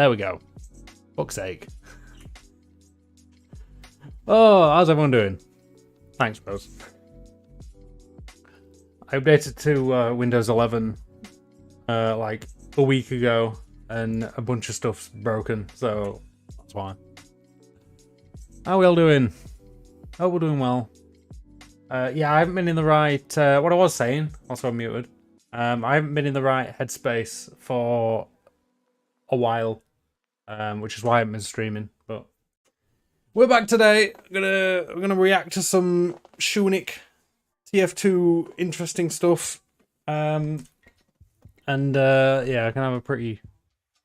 There we go. Fuck's sake. Oh, how's everyone doing? Thanks, bros. I updated to Windows 11 like a week ago, and a bunch of stuff's broken, so that's why. How are we all doing? Hope we're doing well. Yeah, I haven't been in the right... what I was saying, also I'm muted. I haven't been in the right headspace for a while, which is why I haven't been streaming, but... We're back today. We're gonna react to some Shunic TF2 interesting stuff. Yeah, I can have a pretty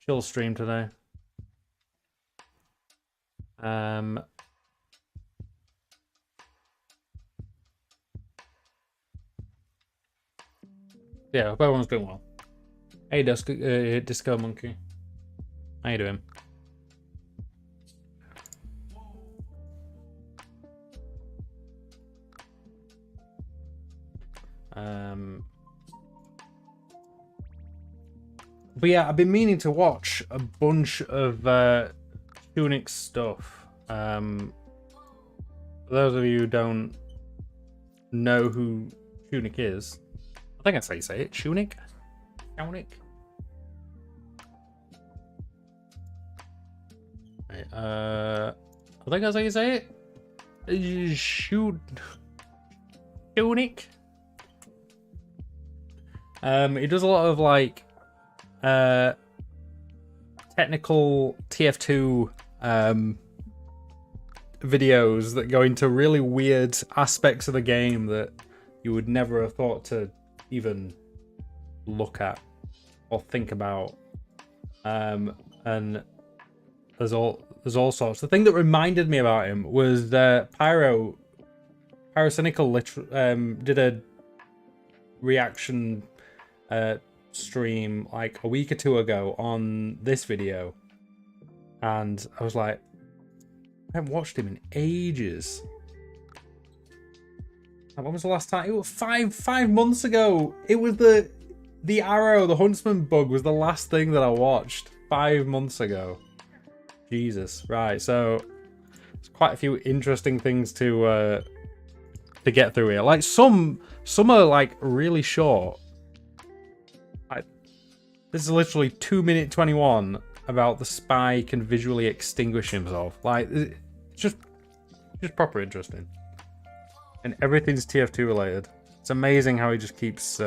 chill stream today. Yeah, hope everyone's doing well. Hey, Disco Monkey. How you doing? But yeah, I've been meaning to watch a bunch of Shunic stuff. For those of you who don't know who Shunic is, I think that's how you say it. Shunic? Shunic? Right, I think that's how you say it. Shunic? He does a lot of like technical TF2 videos that go into really weird aspects of the game that you would never have thought to even look at or think about. And there's all sorts. The thing that reminded me about him was Pyrocynical did a reaction stream like a week or two ago on this video, and I was like, I haven't watched him in ages. When was the last time? It was five months ago. It was the Arrow, the Huntsman bug was the last thing that I watched 5 months ago. Jesus. Right, so there's quite a few interesting things to get through here. Like some are like really short. This is literally 2 minute 21 about the spy can visually extinguish himself. Like, it's just proper interesting. And everything's TF2 related. It's amazing how he just keeps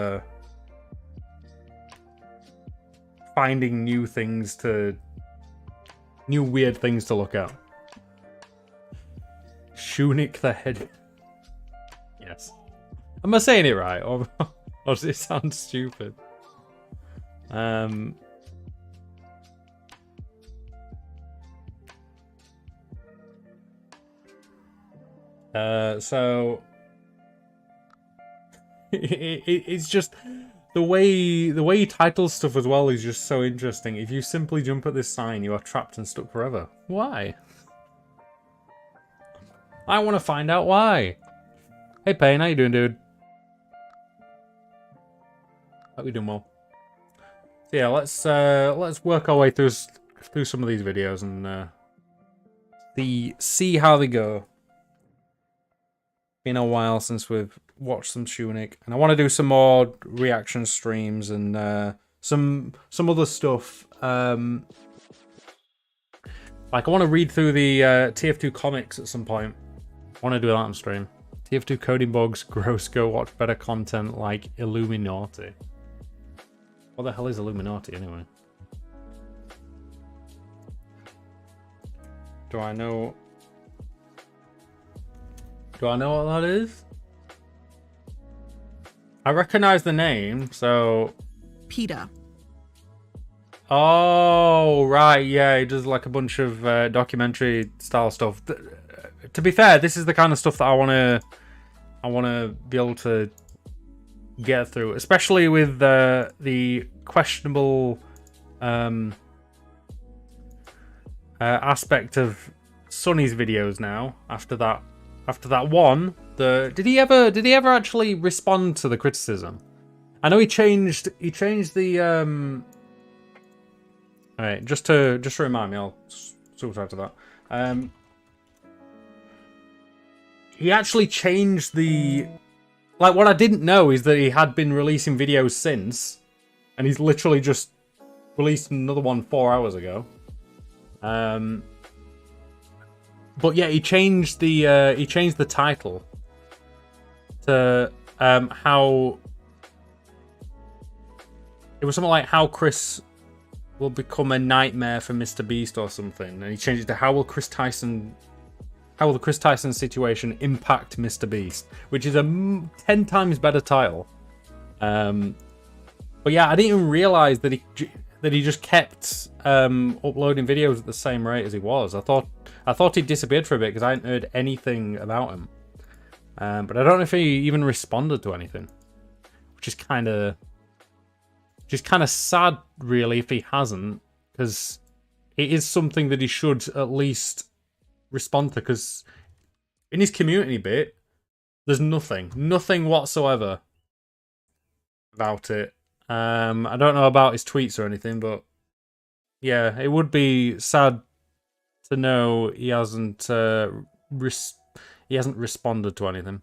finding new weird things to look at. Shunic the head. Yes. Am I saying it right? Or does it sound stupid? So it's just the way he titles stuff as well is just so interesting. If you simply jump at this sign, you are trapped and stuck forever. Why? I want to find out why. Hey Payne, how you doing, dude? Hope you're doing well. So yeah, let's work our way through some of these videos and see how they go. Been a while since we've watched some Shunic, and I want to do some more reaction streams and some other stuff. Like I want to read through the TF2 comics at some point. I want to do that on stream. TF2 coding bugs, gross. Go watch better content like Illuminati. What the hell is Illuminati anyway? Do I know what that is? I recognize the name, so... PETA. Oh, right, yeah, he does like a bunch of documentary style stuff. To be fair, this is the kind of stuff that I want to be able to get through, especially with the questionable aspect of Sonny's videos now. After that one, did he ever actually respond to the criticism? I know he changed the All right, just to remind me, I'll sort after that. He actually changed the... Like, what I didn't know is that he had been releasing videos since, and he's literally just released another one 4 hours ago. But yeah, he changed the title to how... It was something like how Chris will become a nightmare for Mr. Beast or something, and he changed it to how will the Chris Tyson situation impact Mr. Beast, which is a 10 times better title. But yeah, I didn't even realize that he just kept uploading videos at the same rate as he was. I thought he disappeared for a bit because I hadn't heard anything about him. But I don't know if he even responded to anything, which is kind of sad, really, if he hasn't, because it is something that he should at least respond to, because in his community bit, there's nothing whatsoever about it. I don't know about his tweets or anything, but yeah, it would be sad to know he hasn't responded to anything.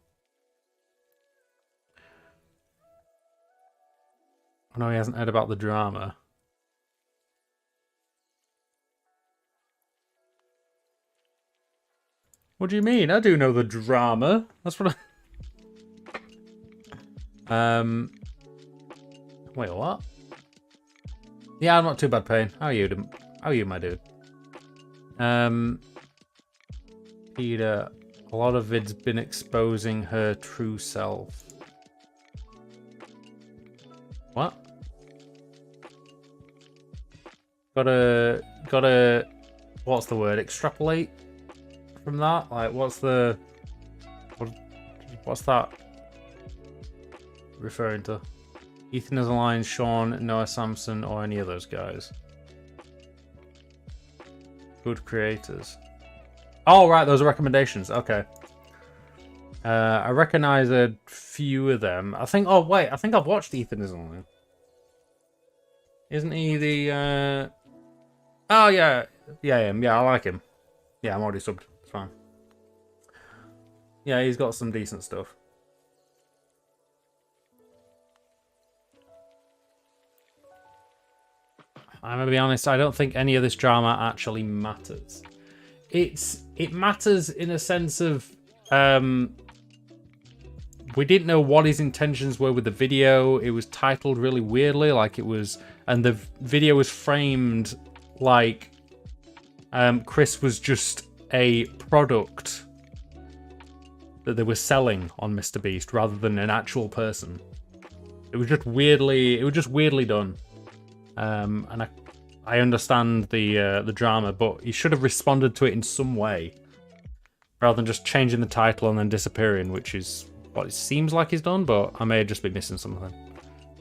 I know he hasn't heard about the drama. What do you mean? I do know the drama. That's what I... Wait, what? Yeah, I'm not too bad, Payne. How are you? How are you, my dude? Peter, a lot of vid's been exposing her true self. What? Gotta, what's the word? Extrapolate from that? Like, what's that referring to? Ethan is aligned, Sean, Noah Samson, or any of those guys. Good creators. Oh, right, those are recommendations. Okay. I recognize a few of them. I think, oh, wait, I think I've watched Ethan is aligned. Isn't he the, Oh, yeah. Yeah, I like him. Yeah, I'm already subbed. It's fine. Yeah, he's got some decent stuff. I'm gonna be honest, I don't think any of this drama actually matters. It matters in a sense of we didn't know what his intentions were with the video. It was titled really weirdly, like it was, and the video was framed like Chris was just a product that they were selling on Mr. Beast rather than an actual person. It was just weirdly done. And I understand the drama, but he should have responded to it in some way, rather than just changing the title and then disappearing, which is what it seems like he's done. But I may just be missing something.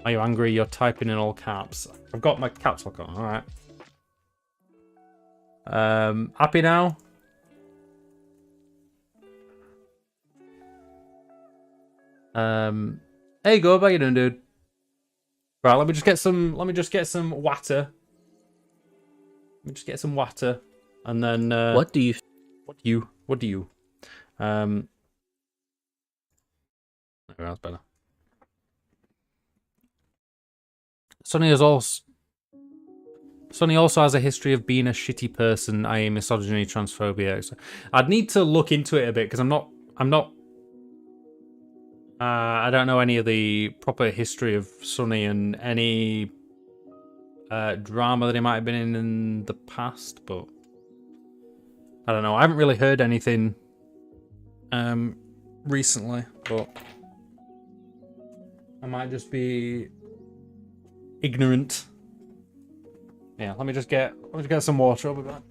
Are you angry? You're typing in all caps. I've got my caps lock on. All right. Happy now? Hey, go. How you doing, dude? Right, let me just get some water. Let me just get some water, and then What do you? There, that's better. Sonny also has a history of being a shitty person, i.e. misogyny, transphobia. So I'd need to look into it a bit because I'm not. I don't know any of the proper history of Sonny and any drama that he might have been in the past, but I don't know. I haven't really heard anything recently, but I might just be ignorant. Yeah, let me just get some water. I'll be back.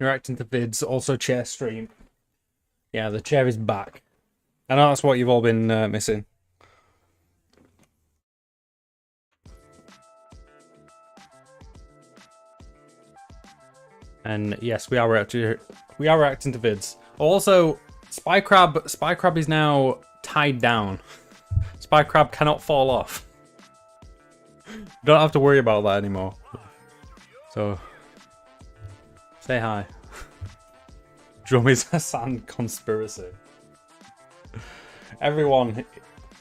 reacting to vids, also chair stream. Yeah, the chair is back. I know that's what you've all been missing. And yes, we are reacting to vids. Also, Spy Crab is now tied down. Spy Crab cannot fall off. Don't have to worry about that anymore. So, say hi. Drum is a sand conspiracy. Everyone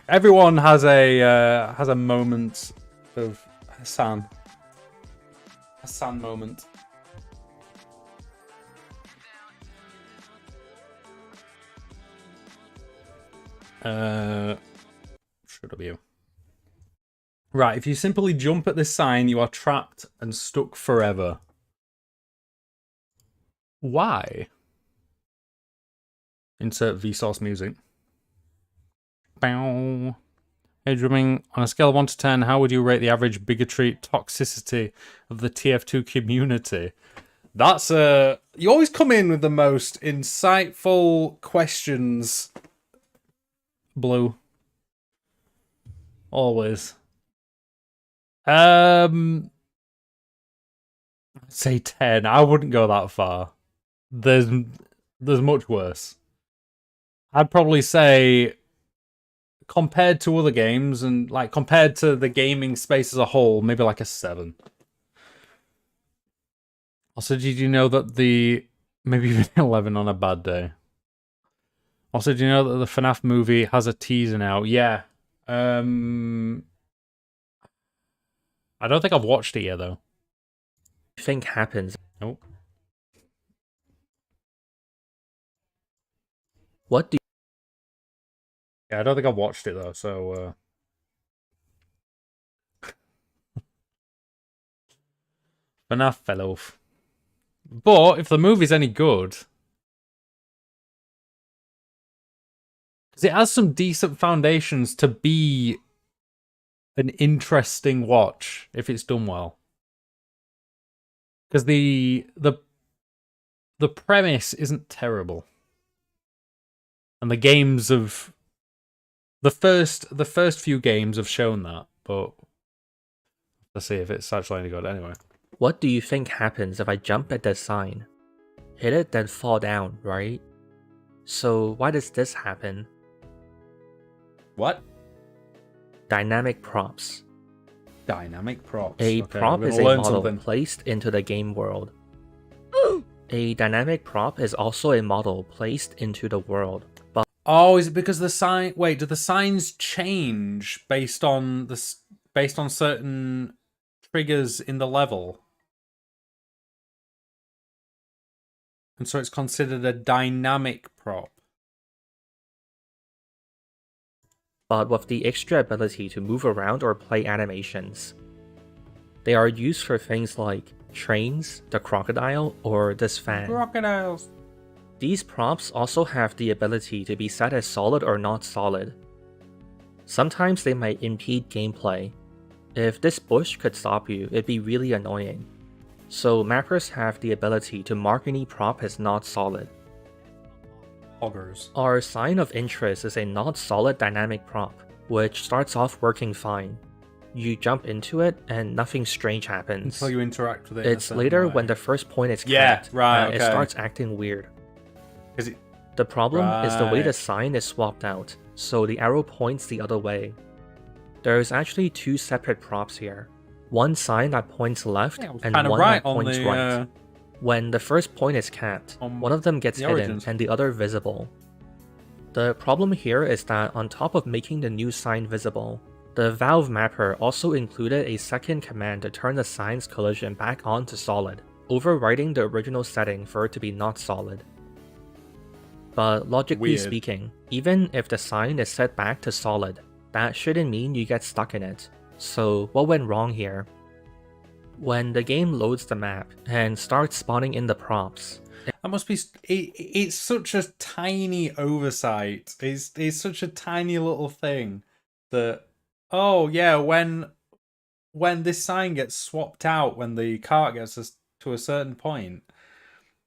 has a moment of Hassan. Hassan moment. Should have you. Right, if you simply jump at this sign, you are trapped and stuck forever. Why? Insert Vsauce music. Bow. Hey, drumming, on a scale of 1 to 10, how would you rate the average bigotry toxicity of the TF2 community? That's you always come in with the most insightful questions, Blue. Always. I'd say 10. I wouldn't go that far. There's much worse. I'd probably say, compared to other games and like compared to the gaming space as a whole, maybe like a 7. Also, did you know that maybe even 11 on a bad day? Also, do you know that the FNAF movie has a teaser now? Yeah. I don't think I've watched it yet though. Think happens. Nope. What do Yeah, I don't think I've watched it though, so FNAF fell off. But if the movie's any good, because it has some decent foundations to be an interesting watch if it's done well. Because the premise isn't terrible, and the games of the first few games have shown that. But let's see if it's actually any good. Anyway, what do you think happens if I jump at that sign? Hit it, then fall down, right? So why does this happen? what? Dynamic props. Dynamic props. A Okay, prop we're is gonna a learn model something. placed into the game world. A dynamic prop is also a model placed into the world. But Oh, is it because the sign? Wait, do the signs change based on certain triggers in the level? And so it's considered a dynamic prop. with the extra ability to move around or play animations. They are used for things like trains, the crocodile, or this fan. Crocodiles. These props also have the ability to be set as solid or not solid. Sometimes they might impede gameplay. If this bush could stop you, it'd be really annoying. So mappers have the ability to mark any prop as not solid. Hoggers. Our sign of interest is a not solid dynamic prop, which starts off working fine. You jump into it and nothing strange happens. Until you interact with it. It's later when the first point is Yeah, capped right, that it okay. starts acting weird. Is it? The problem is the way Right. the sign is swapped out, so the arrow points the other way. There's actually 2 separate props here. One sign that points left Yeah, I was and kinda one right that on points the, right. When the first point is capped, on one of them gets the hidden origins. and the other visible. The problem here is that on top of making the new sign visible, the Valve mapper also included a second command to turn the sign's collision back onto solid, overriding the original setting for it to be not solid. But logically Weird. speaking, even if the sign is set back to solid, that shouldn't mean you get stuck in it. So what went wrong here? When the game loads the map and starts spawning in the props, That must be. It's such a tiny oversight. It's such a tiny little thing that. Oh yeah, when this sign gets swapped out when the cart gets us to a certain point,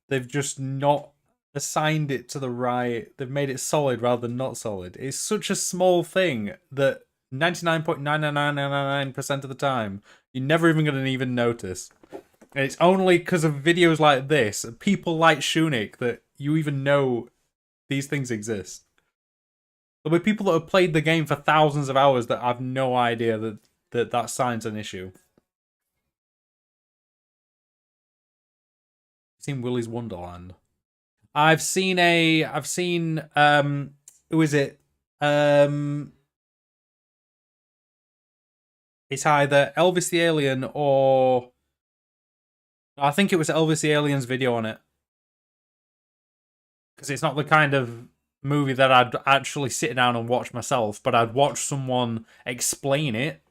they've just not assigned it to the right. They've made it solid rather than not solid. It's such a small thing that 99.99999% of the time you're never even going to even notice. And it's only because of videos like this, people like Shunik, that you even know these things exist. There'll be people that have played the game for thousands of hours that have no idea that sign's an issue. Seen Willy's Wonderland. I've seen who is it? It's either Elvis the Alien or I think it was Elvis the Alien's video on it. Because it's not the kind of movie that I'd actually sit down and watch myself, but I'd watch someone explain it.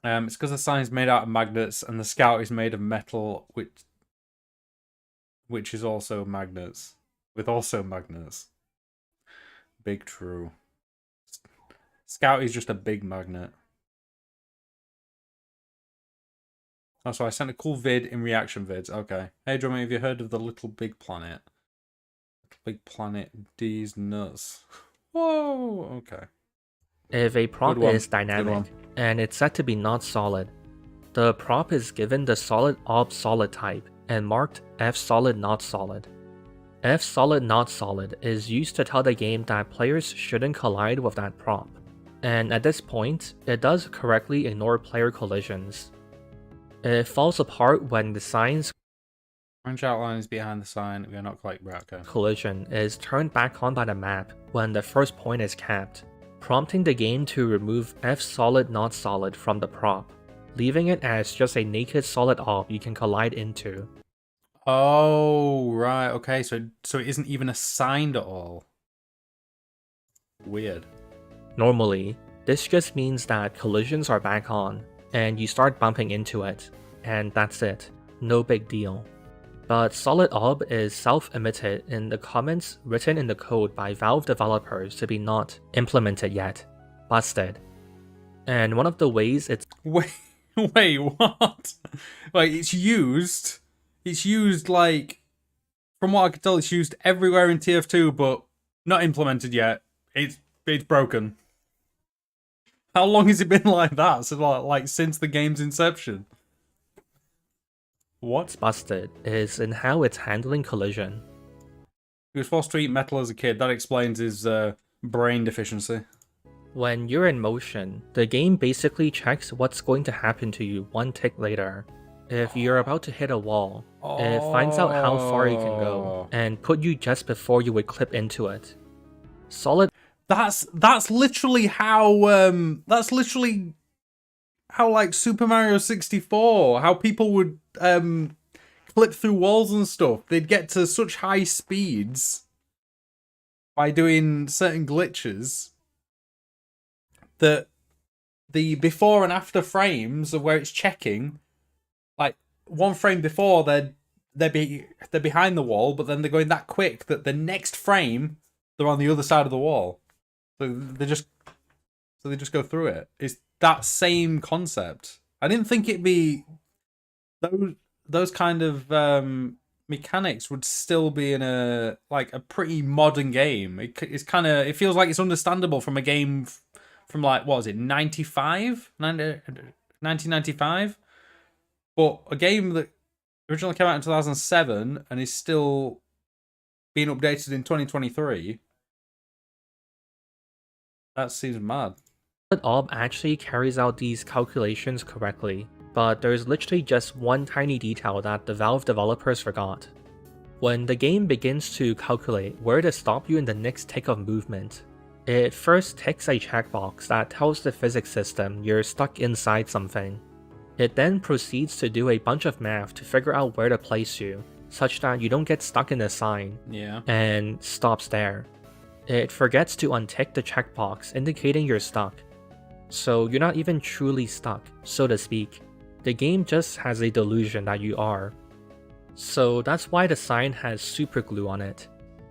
It's because the sign's made out of magnets and the Scout is made of metal, which is also magnets. With also magnets. Big true. Scout is just a big magnet. Oh, so I sent a cool vid in reaction vids. Okay. Hey, Drummer, have you heard of the Little Big Planet? Little Big Planet, D's nuts. Whoa, okay. If a prop is dynamic, and it's said to be not solid, the prop is given the solid ob solid type and marked F solid not solid. F solid not solid is used to tell the game that players shouldn't collide with that prop, and at this point, it does correctly ignore player collisions. It falls apart when the sign's orange outline is behind the sign. We are not quite right. Okay. Collision is turned back on by the map when the first point is capped, prompting the game to remove F solid not solid from the prop, leaving it as just a naked solid ob you can collide into. Oh, right. Okay, so it isn't even assigned at all. Weird. Normally, this just means that collisions are back on, and you start bumping into it, and that's it. No big deal. But solid ob is self-emitted in the comments written in the code by Valve developers to be not implemented yet. Busted. And one of the ways it's... Wait, what? Like, it's used, like, from what I can tell, it's used everywhere in TF2, but not implemented yet. It's broken. How long has it been like that? So, like since the game's inception? What's busted is in how it's handling collision. He was forced to eat metal as a kid. That explains his brain deficiency. When you're in motion, the game basically checks what's going to happen to you one tick later. If you're about to hit a wall, it finds out how far you can go and put you just before you would clip into it. Solid. That's literally how like Super Mario 64, how people would clip through walls and stuff. They'd get to such high speeds by doing certain glitches that the before and after frames of where it's checking, like one frame before they're behind the wall, but then they're going that quick that the next frame they're on the other side of the wall. So they just go through it. It's that same concept. I didn't think it'd be those kind of mechanics would still be in a pretty modern game. It feels like it's understandable from a game from like, what was it, 1995? But a game that originally came out in 2007 and is still being updated in 2023. That seems mad. Ob actually carries out these calculations correctly, but there's literally just one tiny detail that the Valve developers forgot. When the game begins to calculate where to stop you in the next tick of movement, it first ticks a checkbox that tells the physics system you're stuck inside something. It then proceeds to do a bunch of math to figure out where to place you, such that you don't get stuck in the sign, and stops there. It forgets to untick the checkbox indicating you're stuck. So you're not even truly stuck, so to speak. The game just has a delusion that you are. So that's why the sign has super glue on it.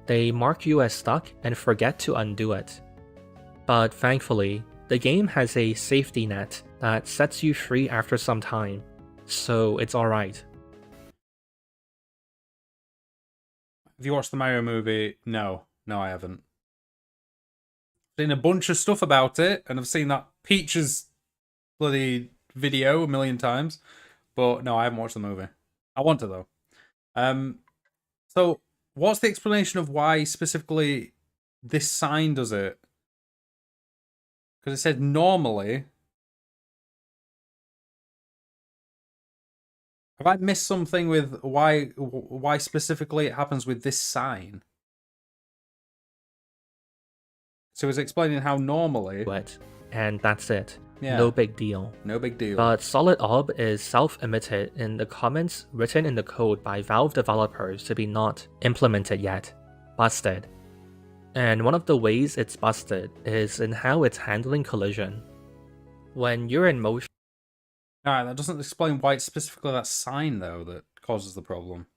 They mark you as stuck and forget to undo it. But thankfully, the game has a safety net that sets you free after some time. so it's alright. Have you watched the Mario movie? No. No, I haven't. I've seen a bunch of stuff about it, and I've seen that Peach's bloody video a million times. But no, I haven't watched the movie. I want to, though. So, what's the explanation of why specifically this sign does it? Because it said normally. Have I missed something with why specifically it happens with this sign? So it's explaining how normally. And that's it. Yeah. No big deal. No big deal. But solid ob is self-emitted in the comments written in the code by Valve developers to be not implemented yet. Busted. And one of the ways it's busted is in how it's handling collision. When you're in motion. Alright, that doesn't explain why it's specifically that sign, though, that causes the problem.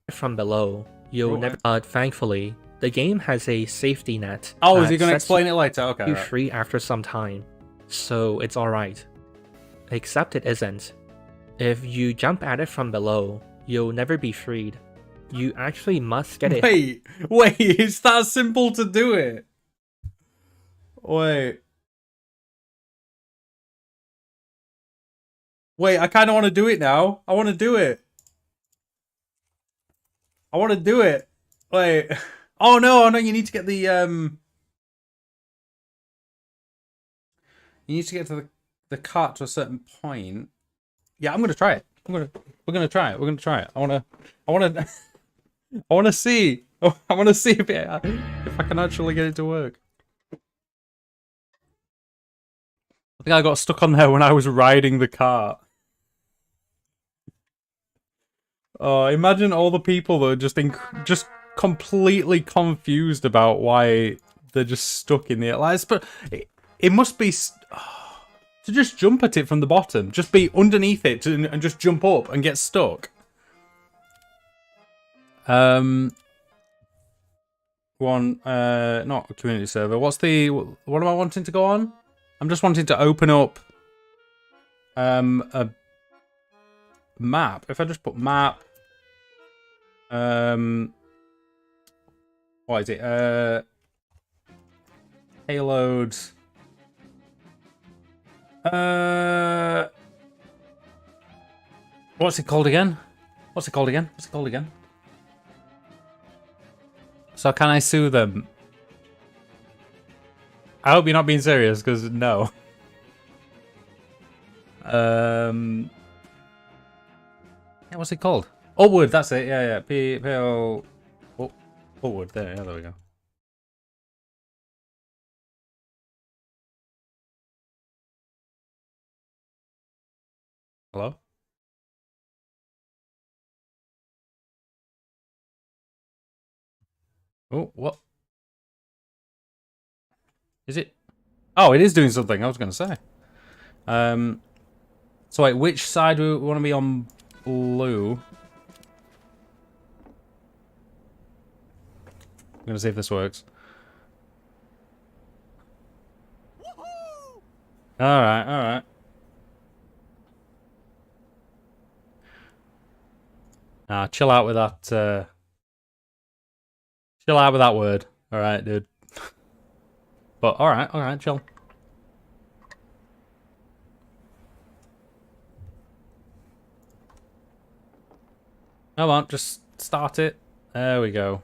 From below, you'll never. But thankfully, the game has a safety net. Oh, is he going to explain it later? Okay. You free after some time, so it's alright. Except it isn't. If you jump at it from below, you'll never be freed. You actually must get it. Wait, it's that simple to do it. Wait, I kind of want to do it now. I want to do it. Wait. Oh no, you need to get the you need to get to the cart to a certain point. Yeah, I'm gonna try it. We're gonna try it. I wanna see. I wanna see if I can actually get it to work. I think I got stuck on there when I was riding the cart. Oh, imagine all the people that are just completely confused about why they're just stuck in the like. But it must be to just jump at it from the bottom, just be underneath it and just jump up and get stuck. Not a community server. What am I wanting to go on? I'm just wanting to open up a map. If I just put map, what is it? Payload. What's it called again? So can I sue them? I hope you're not being serious, because no. Yeah, what's it called? Upward, that's it. Yeah. Upward. There we go. Hello? Oh, what? Is it? Oh, it is doing something. I was going to say. So wait, which side do we want to be on? Blue. I'm going to see if this works. Alright. Chill out with that, chill out with that word. Alright, dude. But, alright, chill. Come on, just start it. There we go.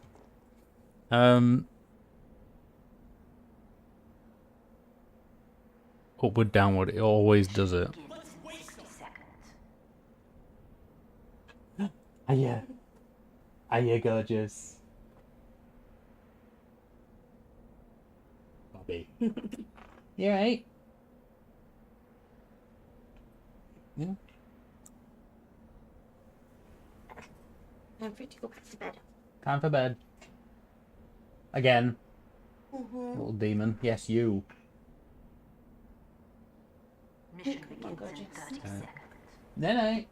Upward, downward, it always does it. Hiya, gorgeous. Bobby. You alright? Yeah. Time for you to go back to bed. Time for bed. Again. Little demon. Yes, you. Mission begins in 30 seconds. Night.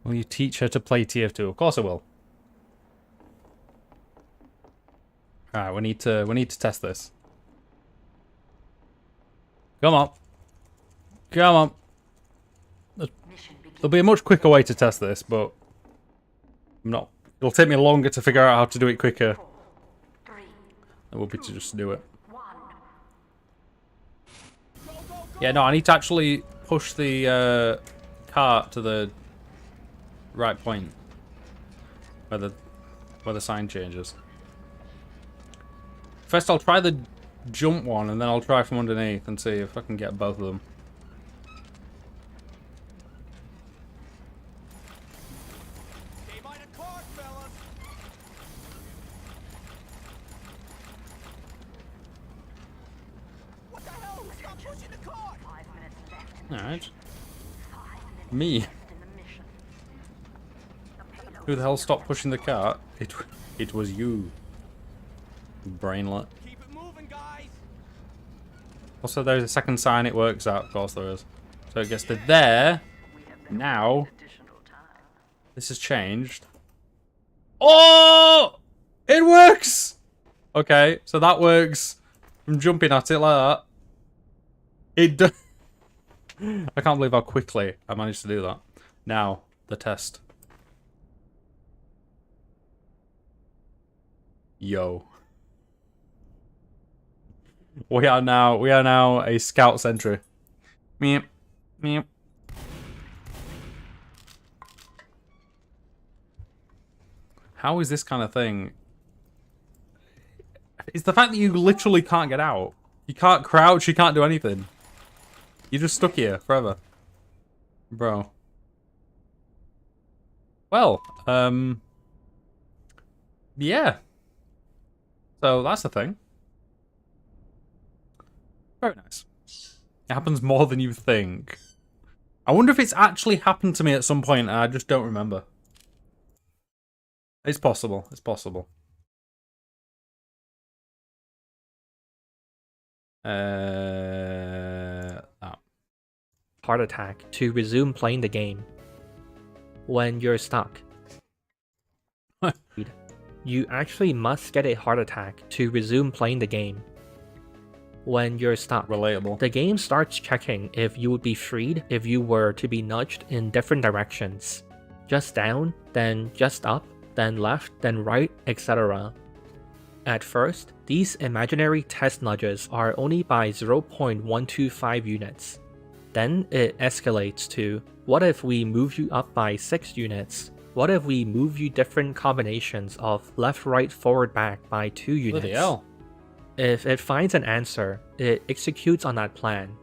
Will you teach her to play TF2? Of course I will. Alright, we need to test this. Come on. Come on. There'll be a much quicker way to test this, but I'm not. It'll take me longer to figure out how to do it quicker. It would be to just do it. Yeah, no, I need to actually push the cart to the right point where the sign changes. First, I'll try the jump one, and then I'll try from underneath and see if I can get both of them. Alright. Me. Who the hell stopped pushing the cart? It was you. Brainlet. Keep it moving, guys. Also, there's a second sign it works out. Of course there is. So it gets to there. Now. This has changed. Oh! It works! Okay, so that works. I'm jumping at it like that. It does. I can't believe how quickly I managed to do that. Now, the test. Yo. We are now a scout sentry. Meep. Meep. How is this kind of thing? It's the fact that you literally can't get out. You can't crouch, you can't do anything. You're just stuck here forever. Bro. Well, yeah. So that's the thing. Very nice. It happens more than you think. I wonder if it's actually happened to me at some point and I just don't remember. It's possible. It's possible. Heart attack to resume playing the game. When you're stuck. You actually must get a heart attack to resume playing the game. When you're stuck. Relatable. The game starts checking if you would be freed if you were to be nudged in different directions. Just down, then just up, then left, then right, etc. At first, these imaginary test nudges are only by 0.125 units. Then it escalates to, what if we move you up by 6 units? What if we move you different combinations of left, right, forward, back by 2 units? Bloody hell. If it finds an answer, it executes on that plan.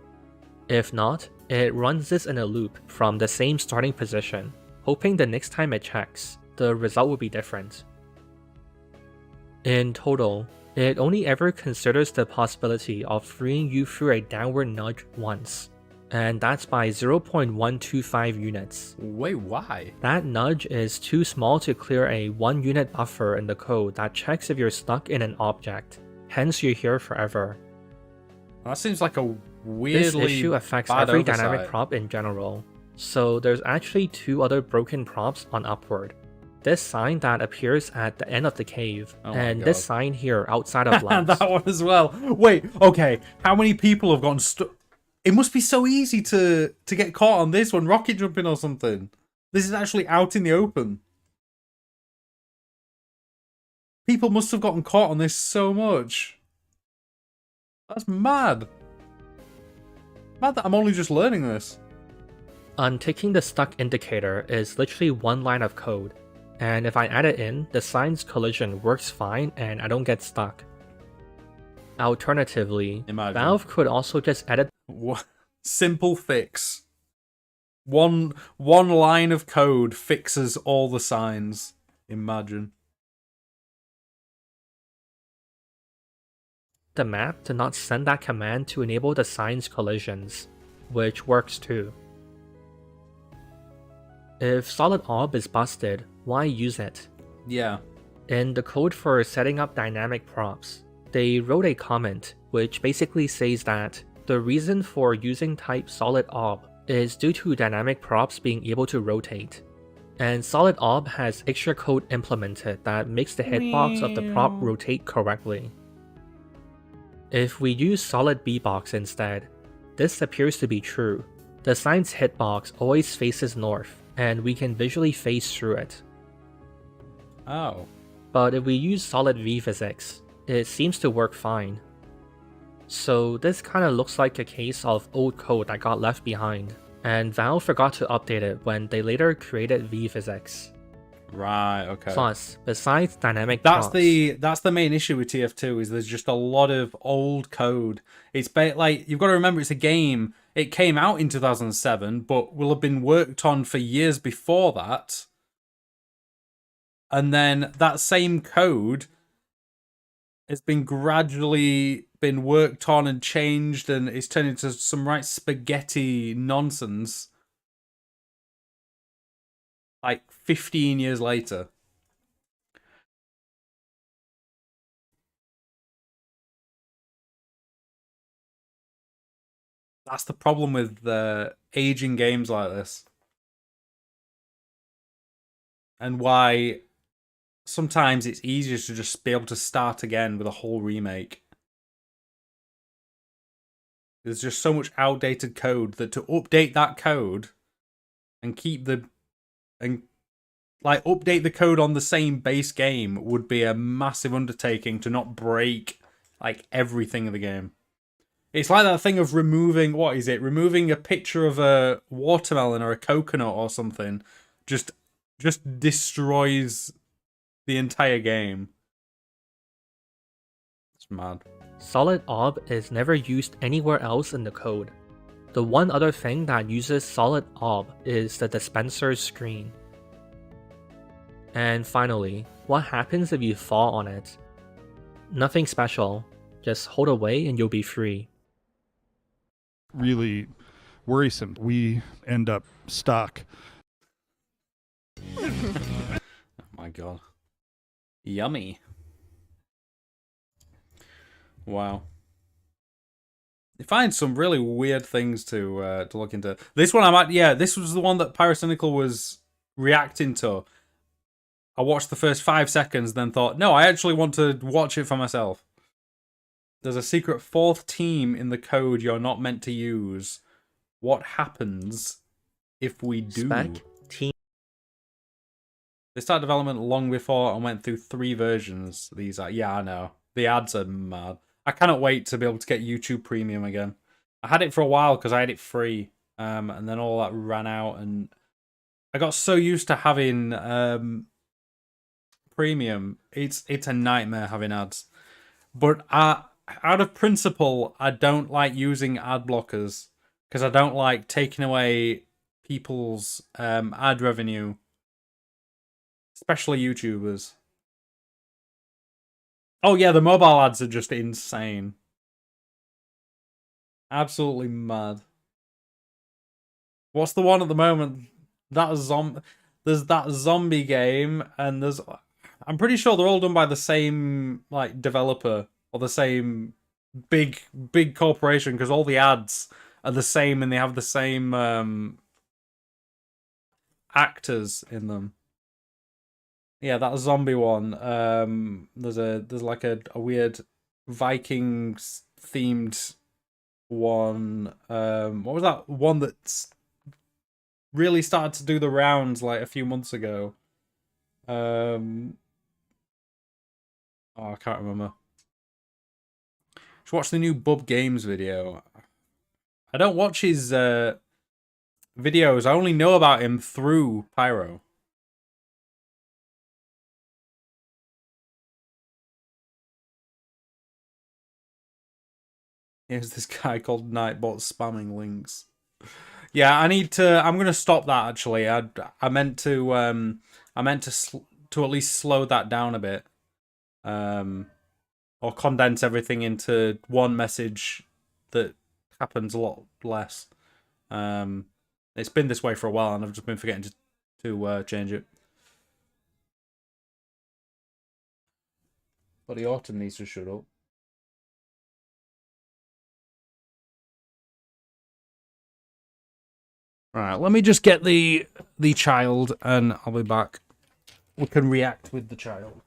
If not, it runs this in a loop from the same starting position, hoping the next time it checks, the result will be different. In total, it only ever considers the possibility of freeing you through a downward nudge once, and that's by 0.125 units. Wait, why? That nudge is too small to clear a 1 unit buffer in the code that checks if you're stuck in an object, hence you're here forever. That seems like a weirdly This issue affects bad every oversight. dynamic prop in general, so there's actually 2 other broken props on Upward. This sign that appears at the end of the cave, Oh my and God. this sign here outside of And labs. that one as well. Wait, okay. How many people have gotten stuck? It must be so easy to get caught on this one, rocket jumping or something. This is actually out in the open. People must have gotten caught on this so much. That's mad. Mad that I'm only just learning this. Unticking the stuck indicator is literally 1 line of code, and if I add it in, the sign's collision works fine and I don't get stuck. Alternatively, Imagine. Valve could also just edit Simple fix. One line of code fixes all the signs. Imagine. the map to not send that command to enable the sign's collisions, which works too. If solid ob is busted, why use it? Yeah. In the code for setting up dynamic props, they wrote a comment which basically says that the reason for using type solid ob is due to dynamic props being able to rotate, and solid ob has extra code implemented that makes the hitbox of the prop rotate correctly. If we use solid bbox instead, this appears to be true, The sign's hitbox always faces north, and we can visually phase through it. Oh. But if we use solid V physics, it seems to work fine. So this kinda looks like a case of old code that got left behind, and Valve forgot to update it when they later created V physics. Right, okay. Plus, besides dynamic That's prompts, that's the main issue with TF2 is there's just a lot of old code. It's like you've got to remember it's a game. It came out in 2007, but will have been worked on for years before that. And then that same code has been gradually been worked on and changed, and it's turned into some right spaghetti nonsense. Like 15 years later. That's the problem with aging games like this. And why sometimes it's easier to just be able to start again with a whole remake. There's just so much outdated code that to update that code and update the code on the same base game would be a massive undertaking to not break like everything of the game. It's like that thing of removing removing a picture of a watermelon or a coconut or something just destroys the entire game. It's mad. solid ob is never used anywhere else in the code. The one other thing that uses solid ob is the dispenser's screen. And finally, what happens if you fall on it? Nothing special, just hold away and you'll be free. Really worrisome. We end up stuck. Oh my god. Yummy. Wow. You find some really weird things to look into. This one this was the one that Pyrocynical was reacting to. I watched the first 5 seconds, then thought, no, I actually want to watch it for myself. There's a secret 4th team in the code you're not meant to use. What happens if we do? Spec team. They started development long before and went through 3 versions. These are, yeah, I know. The ads are mad. I cannot wait to be able to get YouTube Premium again. I had it for a while because I had it free, and then all that ran out, and I got so used to having Premium. It's a nightmare having ads. But out of principle, I don't like using ad blockers because I don't like taking away people's ad revenue, especially YouTubers. Oh yeah, the mobile ads are just insane. Absolutely mad. What's the one at the moment? There's that zombie game, and I'm pretty sure they're all done by the same like developer or the same big corporation because all the ads are the same and they have the same actors in them. Yeah, that zombie one. There's like a weird Vikings themed one. What was that one that's really started to do the rounds like a few months ago? Oh, I can't remember. Just watch the new Bub Games video. I don't watch his videos. I only know about him through Pyro. Here's this guy called Nightbot spamming links. Yeah, I'm gonna stop that actually. I meant to to at least slow that down a bit, or condense everything into one message that happens a lot less. It's been this way for a while, and I've just been forgetting to change it. But the autumn needs to shut up. Right, let me just get the child, and I'll be back. We can react with the child.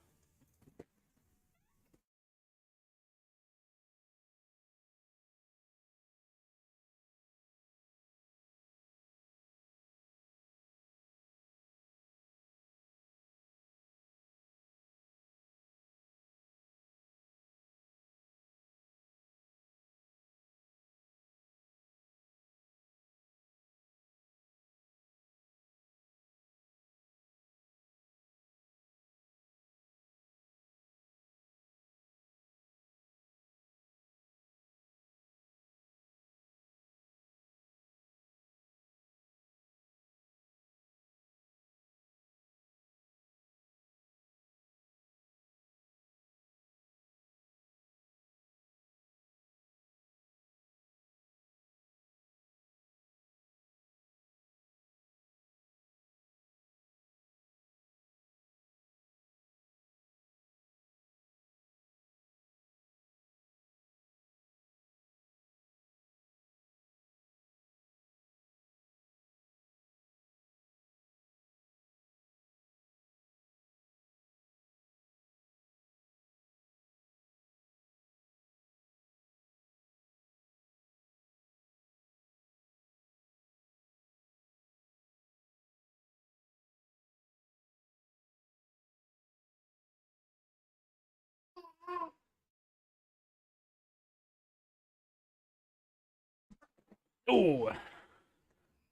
Oh,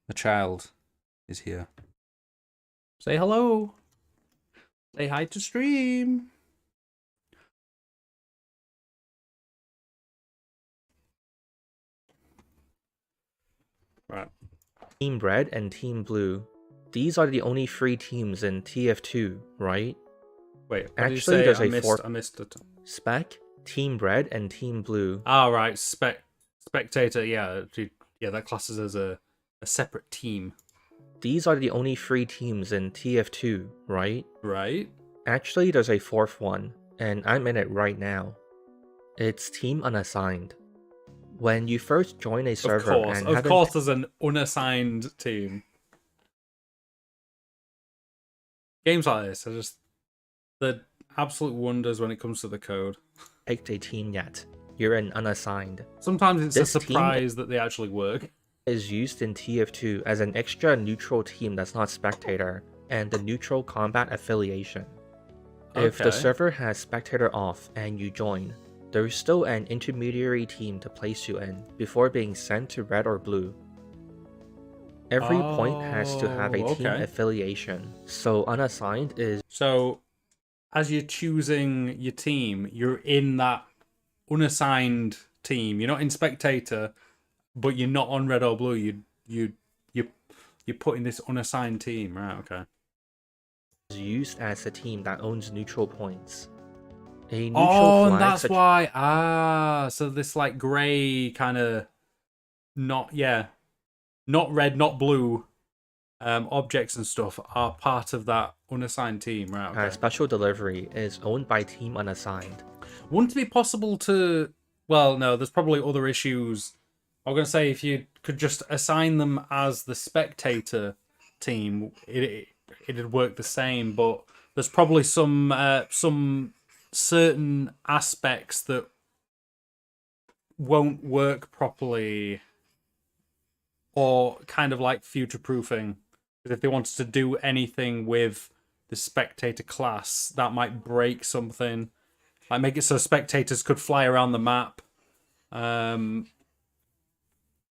the child is here. Say hello. Say hi to stream. Right. Team Red and Team Blue. These are the only 3 teams in TF2, right? Wait, what Actually, did you say? there's I a missed. fourth I missed it. spec, Team Red and Team Blue. Ah, right. Spectator. Yeah, yeah. That classes as a separate team. These are the only 3 teams in TF2, right? Right. Actually, there's a fourth one, and I'm in it right now. It's Team Unassigned. When you first join a server and Of haven't course, there's an unassigned team. Games like this are just the absolute wonders when it comes to the code. picked a team yet, you're an unassigned. Sometimes it's This a team surprise that they actually work. Is used in TF2 as an extra neutral team that's not spectator, and the neutral combat affiliation. If the Okay. server has spectator off and you join, there's still an intermediary team to place you in before being sent to red or blue. Every point has to have a team okay. affiliation, so unassigned is So, as you're choosing your team, you're in that unassigned team. You're not in spectator, but you're not on red or blue. You're put in this unassigned team, right? Okay. used as a team that owns neutral points. A neutral Oh, and flag that's such why. Ah, so this like grey kind of not red, not blue. Objects and stuff are part of that unassigned team, right? Okay. as special delivery is owned by team unassigned. Wouldn't it be possible to? Well, no. There's probably other issues. I was gonna say if you could just assign them as the spectator team, it'd work the same. But there's probably some certain aspects that won't work properly, or kind of like future proofing. Because if they wanted to do anything with the spectator class, that might break something. Like make it so spectators could fly around the map.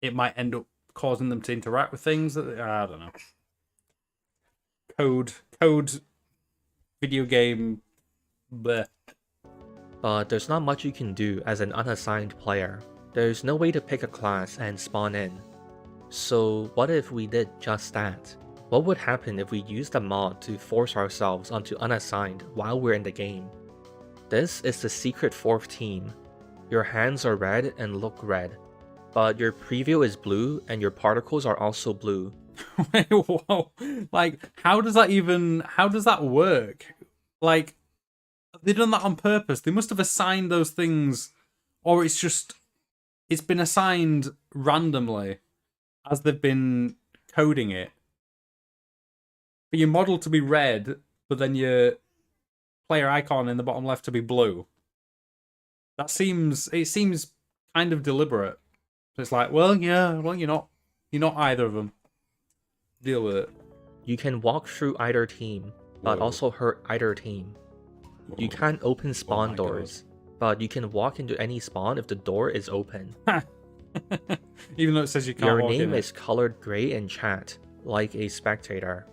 It might end up causing them to interact with things that I don't know. Code, video game, bleh. But there's not much you can do as an unassigned player. There's no way to pick a class and spawn in. So what if we did just that? What would happen if we used a mod to force ourselves onto unassigned while we're in the game? This is the secret 4th team. Your hands are red and look red, but your preview is blue and your particles are also blue. Wait, whoa. Like, how does that work? Like, have they done that on purpose? They must have assigned those things, or it's been assigned randomly as they've been coding it. For your model to be red, but then your player icon in the bottom left to be blue. It seems kind of deliberate. It's like, well, you're not either of them. Deal with it. You can walk through either team, but Whoa. also hurt either team. You can't open spawn my doors, but you can walk into any spawn if the door is open. Even though it says you can't Your walk name in is colored gray in chat, like a spectator.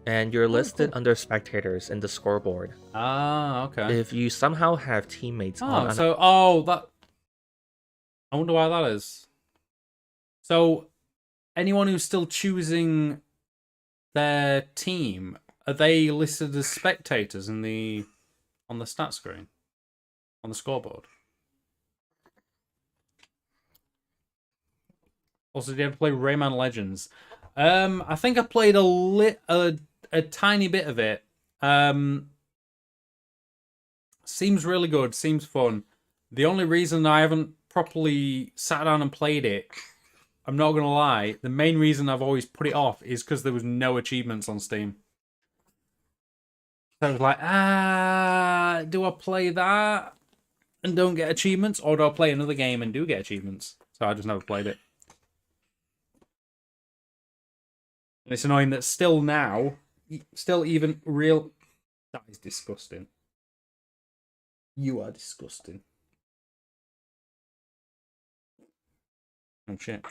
And you're listed cool. under spectators in the scoreboard. Ah, okay. If you somehow have teammates on That. I wonder why that is. So, anyone who's still choosing their team, are they listed as spectators on the stat screen, on the scoreboard? Also, did you ever play Rayman Legends? I think I played a tiny bit of it. Seems really good. Seems fun. The only reason I haven't properly sat down and played it, I'm not gonna lie, the main reason I've always put it off is because there was no achievements on Steam. So I was like, do I play that and don't get achievements, or do I play another game and do get achievements? So I just never played it. And it's annoying that still even real... That is disgusting. You are disgusting. Oh, shit.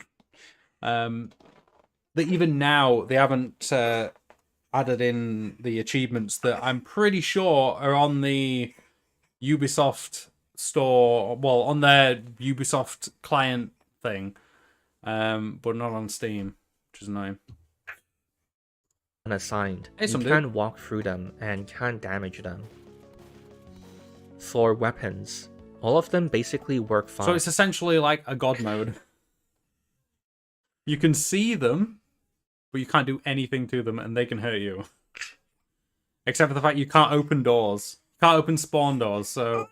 That even now they haven't added in the achievements that I'm pretty sure are on the Ubisoft store, well, on their Ubisoft client thing, but not on Steam, which is annoying. Unassigned, Hey, you some can dude. walk through them and can't damage them. For weapons, all of them basically work fine. So it's essentially like a god mode. You can see them, but you can't do anything to them, and they can hurt you. Except for the fact you can't open doors. You can't open spawn doors, so...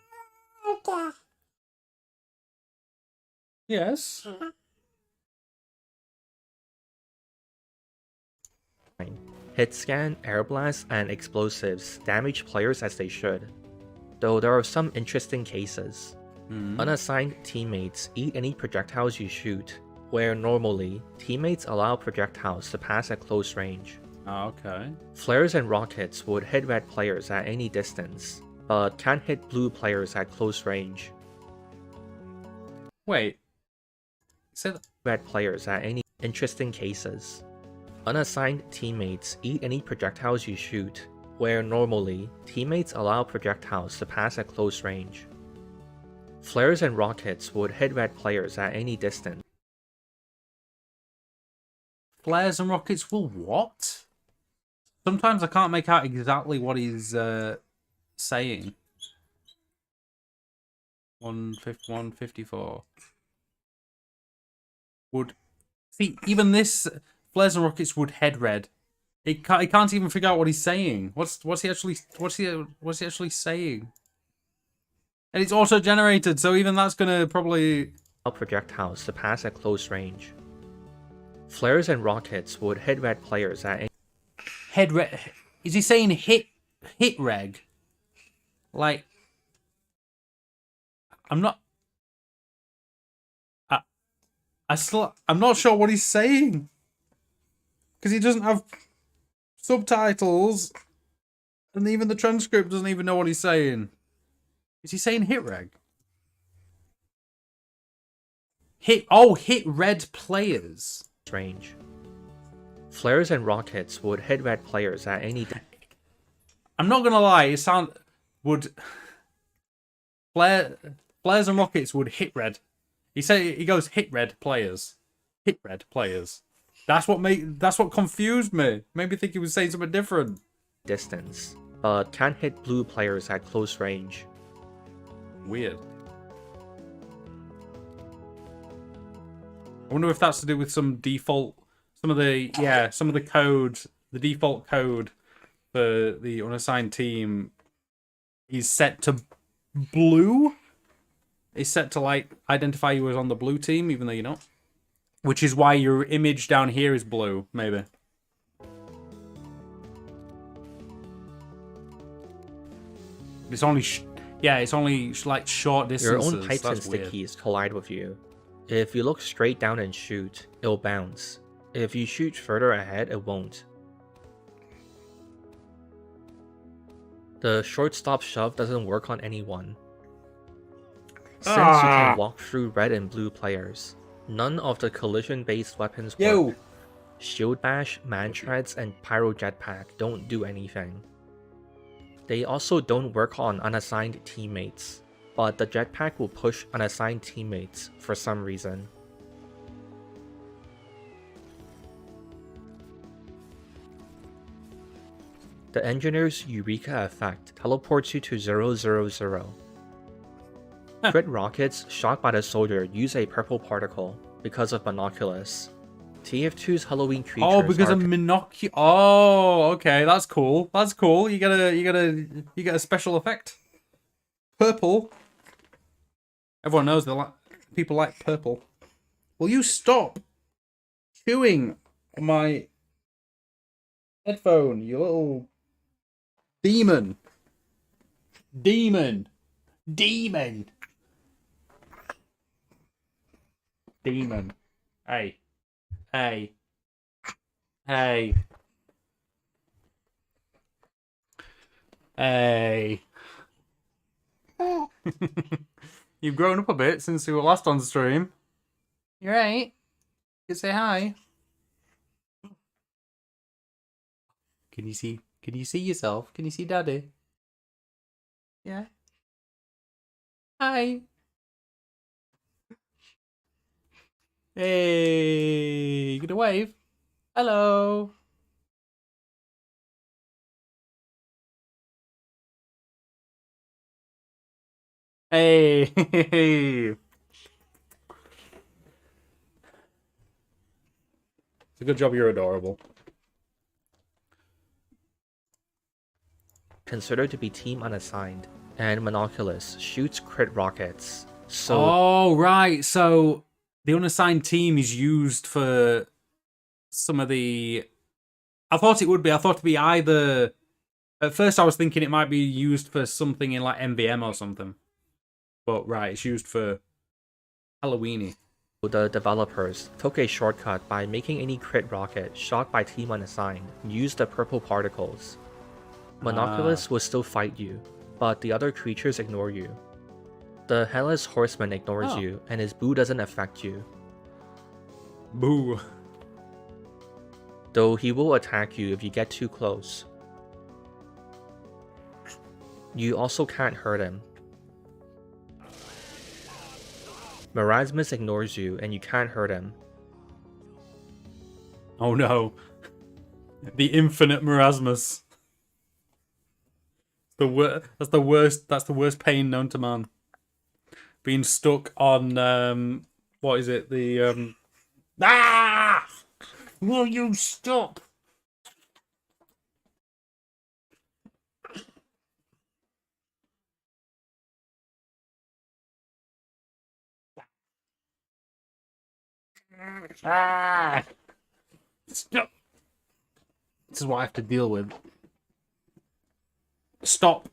Yes. Hit scan, air blast, and explosives damage players as they should, though there are some interesting cases. Unassigned teammates eat any projectiles you shoot, where normally, teammates allow projectiles to pass at close range. Oh, okay. Flares and rockets would hit red players at any distance, but can't hit blue players at close range. Wait. Say that. Red players at any interesting cases. Unassigned teammates eat any projectiles you shoot, where normally, teammates allow projectiles to pass at close range. Flares and rockets would hit red players at any distance. Flares and rockets will what? Sometimes I can't make out exactly what he's saying. 154. Would see even this flares and rockets would head red. It can't even figure out what he's saying. What's he actually saying? And it's auto generated, so even that's gonna probably Projectiles to pass at close range. Flares and rockets would hit red players at any head red. Is he saying hit reg? Like, I'm not. I'm not sure what he's saying because he doesn't have subtitles, and even the transcript doesn't even know what he's saying. Is he saying hit reg? Hit red players. range. Flares and rockets would hit red players at any I'm not gonna lie, it would flares and rockets would hit red. He goes hit red players. Hit red players. That's what confused me. Made me think he was saying something different. distance, but can't hit blue players at close range. Weird. I wonder if that's to do with some of the code, the default code for the unassigned team is set to blue. It's set to like identify you as on the blue team, even though you're not. Which is why your image down here is blue, maybe. It's only, it's only like short distances. Your own pipes and That's weird. stickies collide with you. If you look straight down and shoot, it'll bounce. If you shoot further ahead, it won't. The shortstop shove doesn't work on anyone. Since you can walk through red and blue players, none of the collision-based weapons work. Shield Bash, Man Treads, and Pyro Jetpack don't do anything. They also don't work on unassigned teammates, but the jetpack will push unassigned teammates for some reason. The engineer's Eureka effect teleports you to 000. Crit rockets shot by the soldier use a purple particle because of binoculars. TF2's Halloween creatures because of Oh, okay, that's cool. That's cool. You get a special effect. Purple. Everyone knows people like purple. Will you stop chewing on my headphone, you little demon? Demon. Hey. You've grown up a bit since you were last on stream. You're right. can say hi. Can you see yourself? Can you see Daddy? Yeah. Hi. Hey, you gonna wave? Hello. Hey. It's a good job you're adorable. Considered to be team unassigned, and Monoculus shoots crit rockets. So Oh, right. So the unassigned team is used for some of the. I thought it would be. I thought it'd be either. At first, I was thinking it might be used for something in like MVM or something. But right, it's used for Halloweeny. the developers took a shortcut by making any crit rocket shot by team unassigned use the purple particles. Monoculus will still fight you, but the other creatures ignore you. The Headless Horseman ignores you, and his boo doesn't affect you. Boo. Though he will attack you if you get too close. You also can't hurt him. Marasmus ignores you, and you can't hurt him. Oh no. The infinite Marasmus. That's the worst pain known to man. Being stuck on what is it? The Ah! Will you stop? Ah! Stop. This is what I have to deal with. Stop.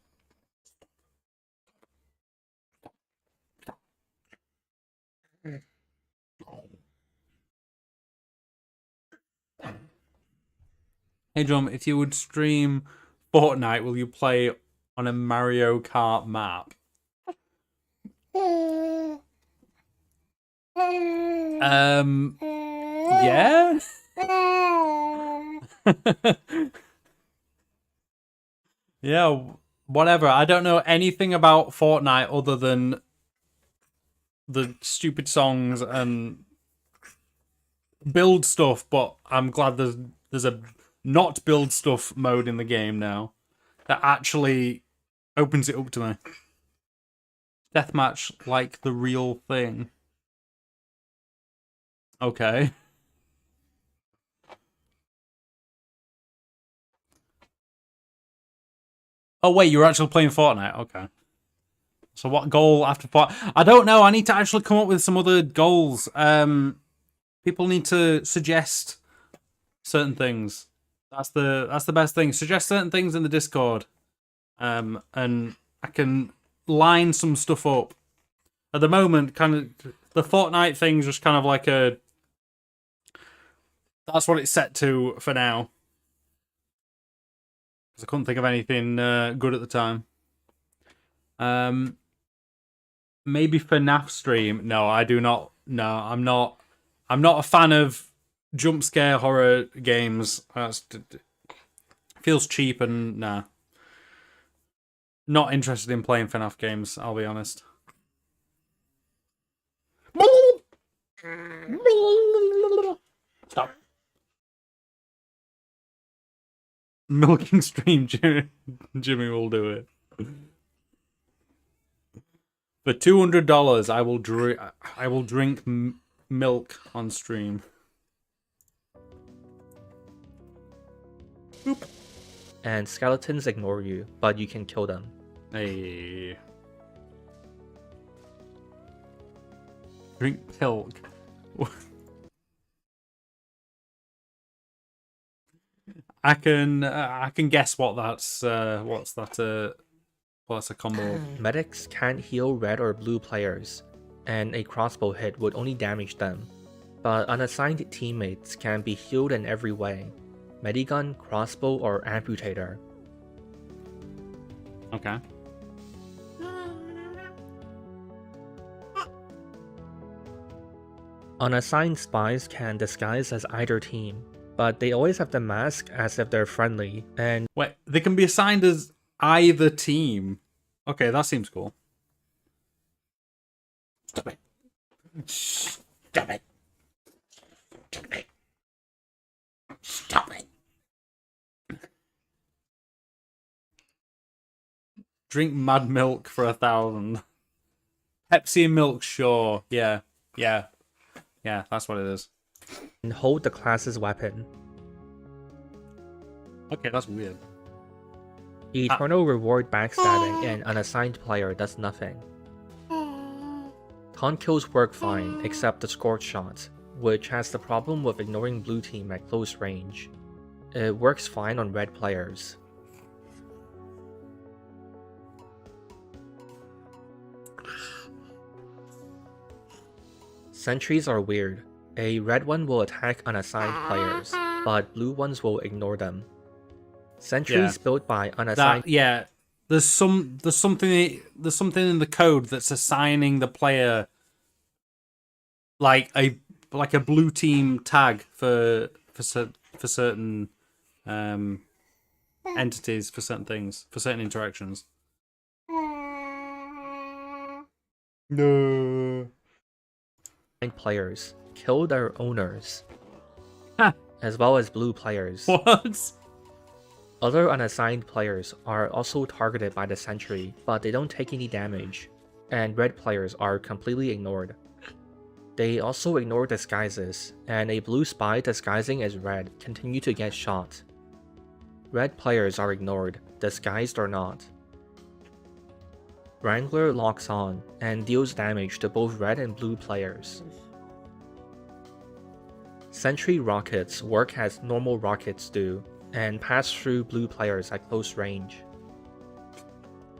Hey Drum, if you would stream Fortnite, will you play on a Mario Kart map? Yeah? Yeah, whatever. I don't know anything about Fortnite other than the stupid songs and build stuff, but I'm glad there's a not build stuff mode in the game now that actually opens it up to me. Deathmatch like the real thing. Okay. Oh wait, you're actually playing Fortnite. Okay. So what goal after Fortnite? I don't know. I need to actually come up with some other goals. People need to suggest certain things. That's the best thing. Suggest certain things in the Discord. And I can line some stuff up. At the moment, kind of the Fortnite thing's just kind of like a. That's what it's set to for now. Because I couldn't think of anything good at the time. Maybe FNAF stream. No, I do not. No, I'm not. I'm not a fan of jump scare horror games. Feels cheap and nah. Not interested in playing FNAF games, I'll be honest. Stop. Milking stream, Jimmy will do it. For $200, I will drink milk on stream. Boop. And skeletons ignore you, but you can kill them. Hey. Drink milk. I can guess what that's what's that what's a combo of. Medics can't heal red or blue players, and a crossbow hit would only damage them. But unassigned teammates can be healed in every way. Medigun, crossbow, or amputator. Okay. Unassigned spies can disguise as either team, but they always have to mask as if they're friendly, and Wait, they can be assigned as either team. Okay, that seems cool. Stop it. Stop it. Stop it. Stop it. Drink mad milk for 1,000. Pepsi and milk, sure. Yeah, that's what it is. hold the class's weapon. Okay, that's weird. Eternal reward backstabbing and unassigned player does nothing. Taunt kills work fine, except the scorch shot, which has the problem with ignoring blue team at close range. It works fine on red players. Sentries are weird. A red one will attack unassigned players, but blue ones will ignore them. Sentries built by unassigned. There's something in the code that's assigning the player like a blue team tag for certain entities, for certain things, for certain interactions. No. Players kill their owners, Ha. as well as blue players. What? Other unassigned players are also targeted by the sentry, but they don't take any damage, and red players are completely ignored. They also ignore disguises, and a blue spy disguising as red continue to get shot. Red players are ignored, disguised or not. Wrangler locks on and deals damage to both red and blue players. Sentry rockets work as normal rockets do, and pass through blue players at close range.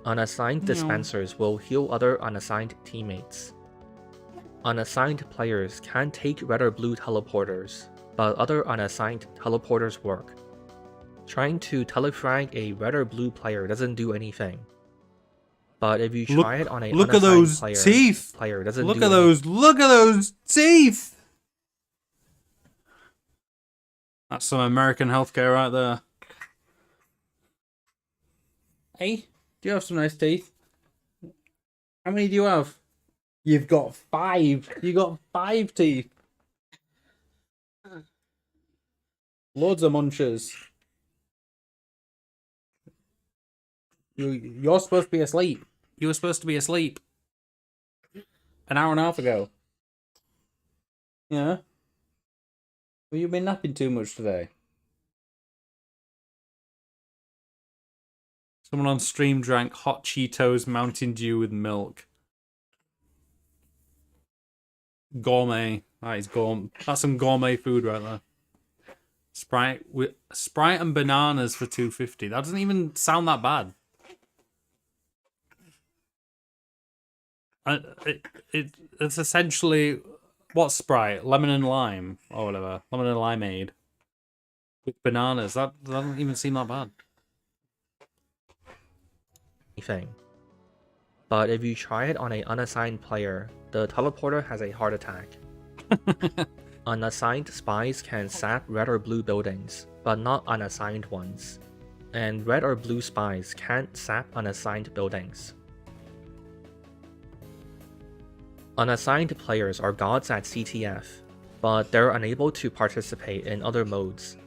Unassigned dispensers will heal other unassigned teammates. Unassigned players can take red or blue teleporters, but other unassigned teleporters work. Trying to telefrag a red or blue player doesn't do anything. But if you try it on a look at those teeth. Player doesn't Look do at those. Look at those teeth. That's some American healthcare right there. Hey, do you have some nice teeth? How many do you have? You've got 5. You got 5 teeth. Loads of munchers. You're supposed to be asleep. You were supposed to be asleep an hour and a half ago. Yeah? Well, you've been napping too much today. Someone on stream drank hot Cheetos Mountain Dew with milk. Gourmet. That is gourmet. That's some gourmet food right there. Sprite and bananas for $2.50. That doesn't even sound that bad. It's essentially what's Sprite? Lemon and lime or whatever. Lemon and limeade with bananas. That doesn't even seem that bad. Thing. But if you try it on an unassigned player, the teleporter has a heart attack. Unassigned spies can sap red or blue buildings, but not unassigned ones. And red or blue spies can't sap unassigned buildings. Unassigned players are gods at CTF, but they're unable to participate in other modes.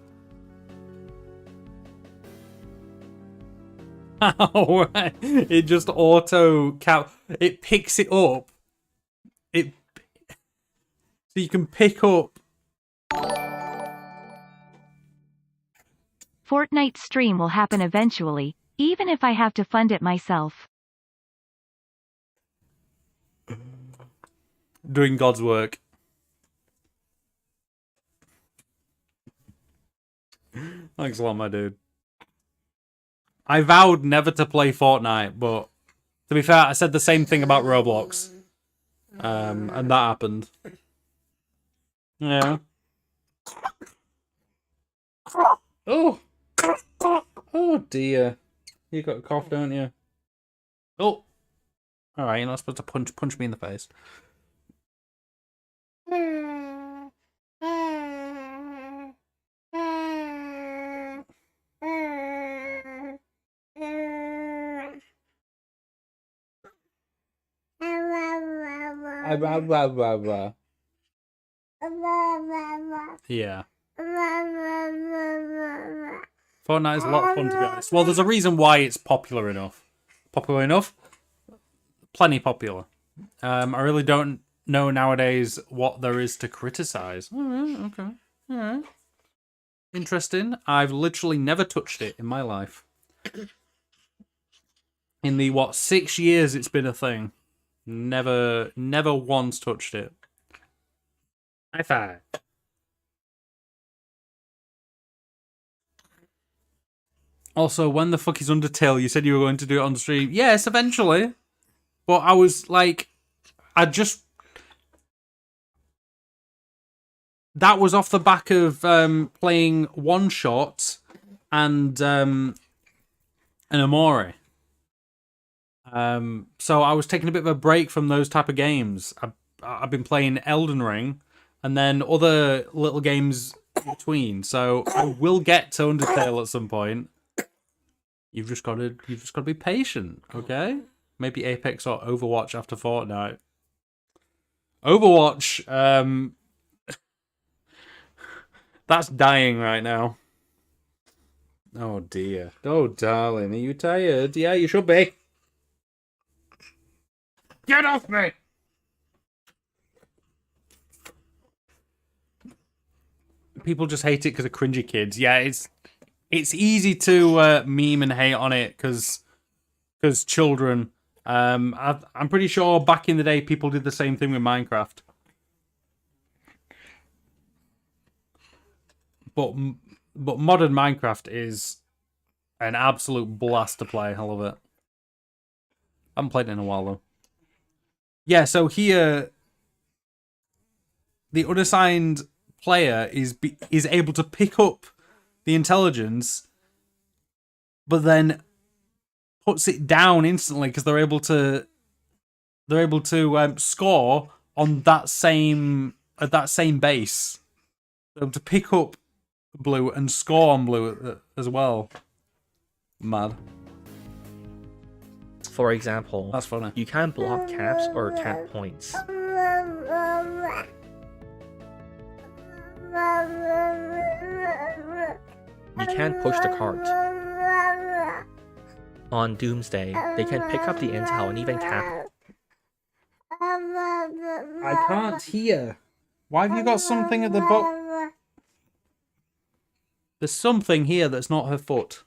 How? It just auto count. It picks it up. So you can pick up. Fortnite stream will happen eventually, even if I have to fund it myself. Doing God's work. Thanks a lot, my dude. I vowed never to play Fortnite, but to be fair, I said the same thing about Roblox. And that happened. Yeah. Oh. Oh dear. You got a cough, don't you? Oh. Alright, you're not supposed to punch me in the face. Yeah. Fortnite is a lot of fun, to be honest. Well, there's a reason why it's popular enough. Popular enough? Plenty popular. I really don't know nowadays what there is to criticize. Alright, okay. Alright. Interesting. I've literally never touched it in my life. In the, 6 years it's been a thing. Never once touched it. High five. Also, when the fuck is Undertale? You said you were going to do it on stream. Yes, eventually. But I was like, that was off the back of playing One Shot and Amore. So I was taking a bit of a break from those type of games. I've been playing Elden Ring and then other little games in between. So I will get to Undertale at some point. You've just got to be patient, okay? Maybe Apex or Overwatch after Fortnite. Overwatch, that's dying right now. Oh dear. Oh darling, are you tired? Yeah, you should be. Get off me! People just hate it because of cringy kids. Yeah, it's easy to meme and hate on it because children. I'm pretty sure back in the day people did the same thing with Minecraft. But modern Minecraft is an absolute blast to play. I love it. I haven't played it in a while though. Yeah, so here the unassigned player is able to pick up the intelligence, but then puts it down instantly because they're able to score on that same base. They're able to pick up blue and score on blue as well. Mad. For example, That's funny. you can't block caps or cap points. You can't push the cart. On Doomsday, they can pick up the intel and even cap it. I can't hear. Why have you got something at the bottom? There's something here that's not her foot.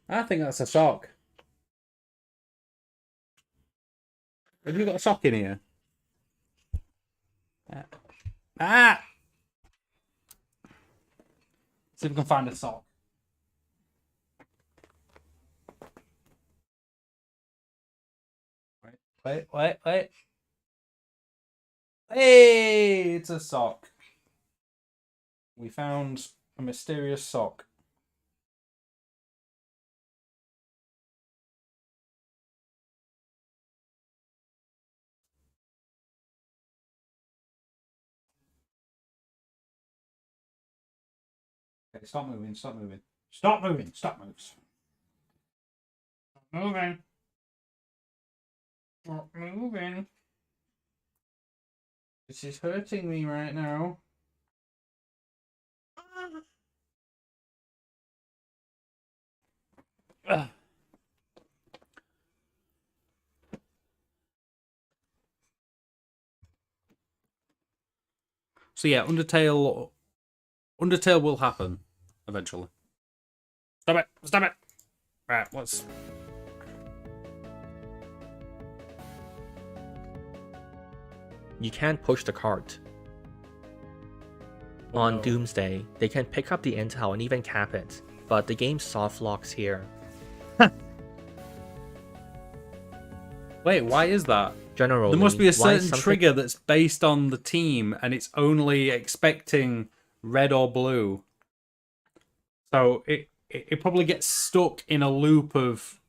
I think that's a sock. Have you got a sock in here? Ah! See if we can find a sock. Wait. Hey, it's a sock. We found a mysterious sock. Okay, stop moving. Stop moving. Stop moving. This is hurting me right now. Ugh. So yeah, Undertale will happen eventually. Stop it! Right, what's... You can't push the cart. On Doomsday, they can pick up the intel and even cap it, but the game soft locks here. Wait, why is that? Generally, There must be a why certain trigger that's based on the team and it's only expecting red or blue. So it probably gets stuck in a loop of,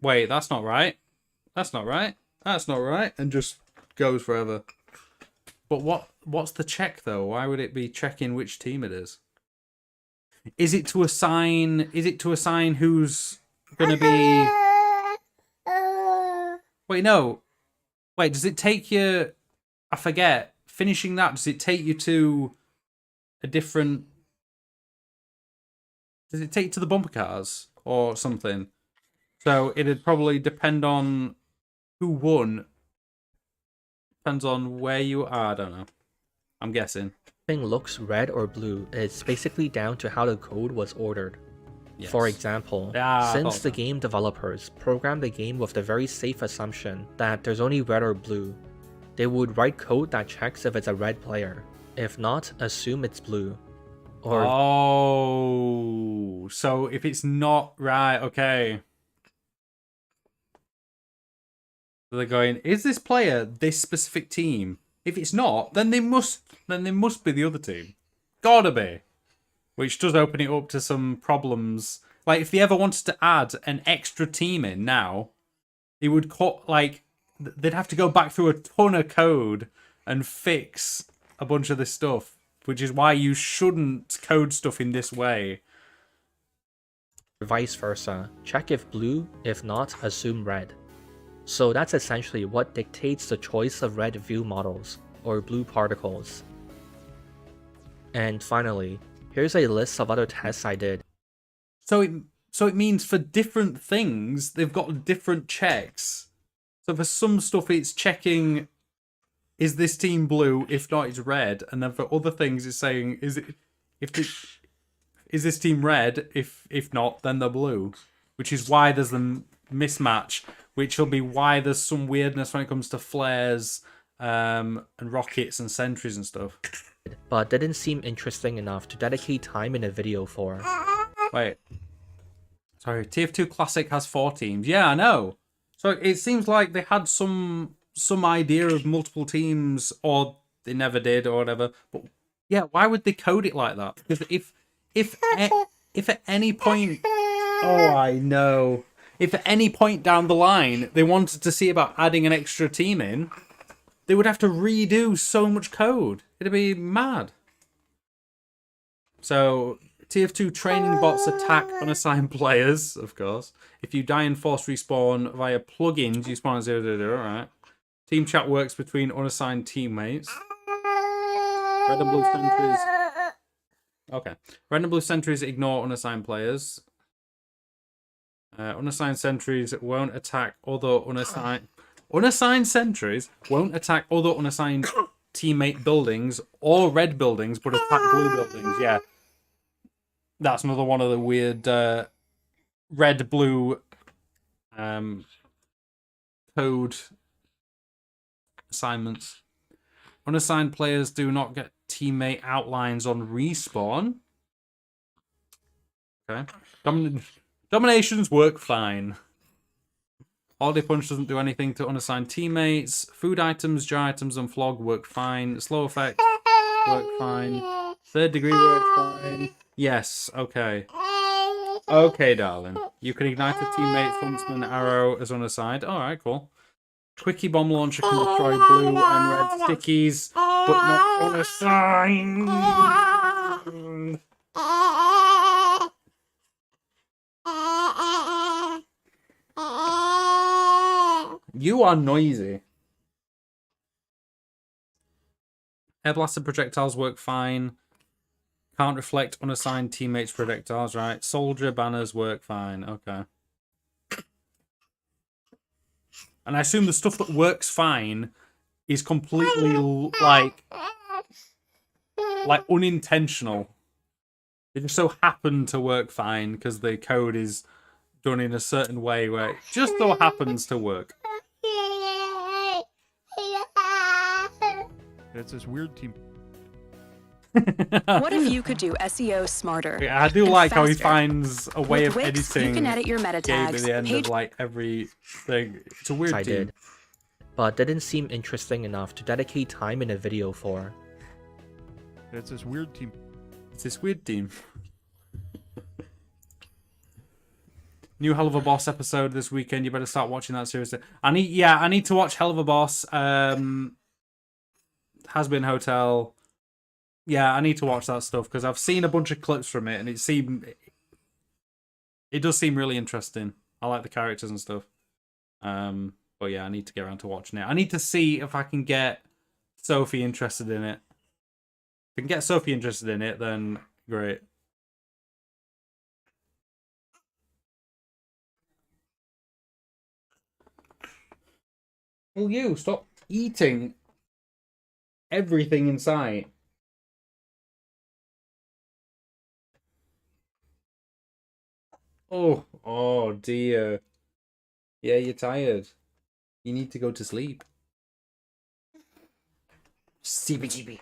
wait, that's not right. That's not right. That's not right. And just goes forever. But what's the check though? Why would it be checking which team it is? Is it to assign who's gonna be... Wait, no. Wait, does it take you... I forget. Finishing that, does it take you to a different... Does it take you to the bumper cars or something? So it'd probably depend on who won. Depends on where you are, I don't know. I'm guessing. Thing looks red or blue is basically down to how the code was ordered. Yes. For example, I since thought the so. game developers programmed the game with the very safe assumption that there's only red or blue, they would write code that checks if it's a red player. If not, assume it's blue. Or Oh, so if it's not right, okay. So they're going, is this player this specific team? If it's not, then they must be the other team. Gotta be. Which does open it up to some problems. Like if they ever wanted to add an extra team in now, it would they'd have to go back through a ton of code and fix a bunch of this stuff. Which is why you shouldn't code stuff in this way. vice versa. Check if blue, if not, assume red. So that's essentially what dictates the choice of red view models, or blue particles. And finally, here's a list of other tests I did. So it means for different things, they've got different checks. So for some stuff, it's checking, is this team blue? If not, it's red. And then for other things, it's saying, is this team red? If not, then they're blue. Which is why there's the mismatch. Which will be why there's some weirdness when it comes to flares and rockets and sentries and stuff. But didn't seem interesting enough to dedicate time in a video for. Wait. Sorry, TF2 Classic has 4 teams. Yeah, I know. So it seems like they had some idea of multiple teams, or they never did, or whatever. But yeah, why would they code it like that? Because if at any point, oh, I know. If at any point down the line they wanted to see about adding an extra team in, they would have to redo so much code. It'd be mad. So TF2 training bots attack unassigned players, of course. If you die and force respawn via plugins, you spawn at 000, alright. Team chat works between unassigned teammates. Red and blue sentries. Okay. Red and blue sentries ignore unassigned players. Unassigned sentries won't attack other unassigned... Unassigned sentries won't attack other unassigned teammate buildings or red buildings, but attack blue buildings. Yeah. That's another one of the weird red-blue code assignments. Unassigned players do not get teammate outlines on respawn. Okay. Dominations work fine. Holiday Punch doesn't do anything to unassigned teammates. Food items, jar items, and flog work fine. Slow effect work fine. Third degree work fine. Yes, okay. Okay, darling. You can ignite a teammate's huntsman arrow as unassigned. Alright, cool. Quickie bomb launcher can destroy blue and red stickies, but not unassigned. You are noisy. Air blaster projectiles work fine. Can't reflect unassigned teammates' projectiles, right? Soldier banners work fine. Okay. And I assume the stuff that works fine is completely like unintentional. It just so happened to work fine because the code is done in a certain way where it just so happens to work. It's this weird team. What if you could do SEO smarter? Yeah, I do and like how he faster? finds a way With of Wix, editing you can edit your meta game at tags, the end page of like every thing. It's a weird I team. did. But didn't seem interesting enough to dedicate time in a video for. It's this weird team. It's this weird team. New Hell of a Boss episode this weekend. You better start watching that seriously. I need to watch Hell of a Boss. Has Been Hotel. Yeah, I need to watch that stuff because I've seen a bunch of clips from it and it does seem really interesting. I like the characters and stuff. But yeah, I need to get around to watching it. I need to see if I can get Sophie interested in it. If I can get Sophie interested in it, then great. Will you stop eating everything in sight? Oh dear. Yeah, you're tired. You need to go to sleep. CBGB.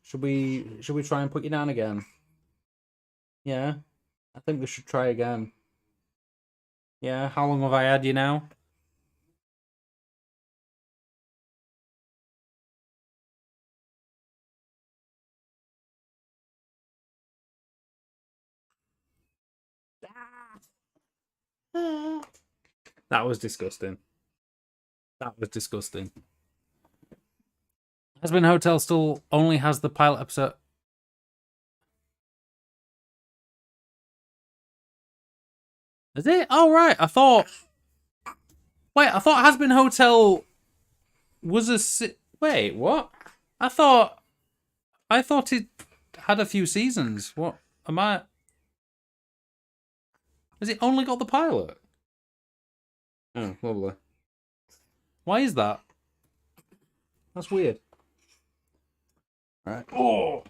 Should we try and put you down again? Yeah. I think we should try again. Yeah, how long have I had you now? That was disgusting. That was disgusting. Husband Hotel still only has the pilot episode. Is it? Oh, right. I thought. Wait, I thought Husband Hotel was a. Wait, what? I thought it had a few seasons. What am I? Has it only got the pilot? Oh, lovely. Why is that? That's weird. All right. Oh.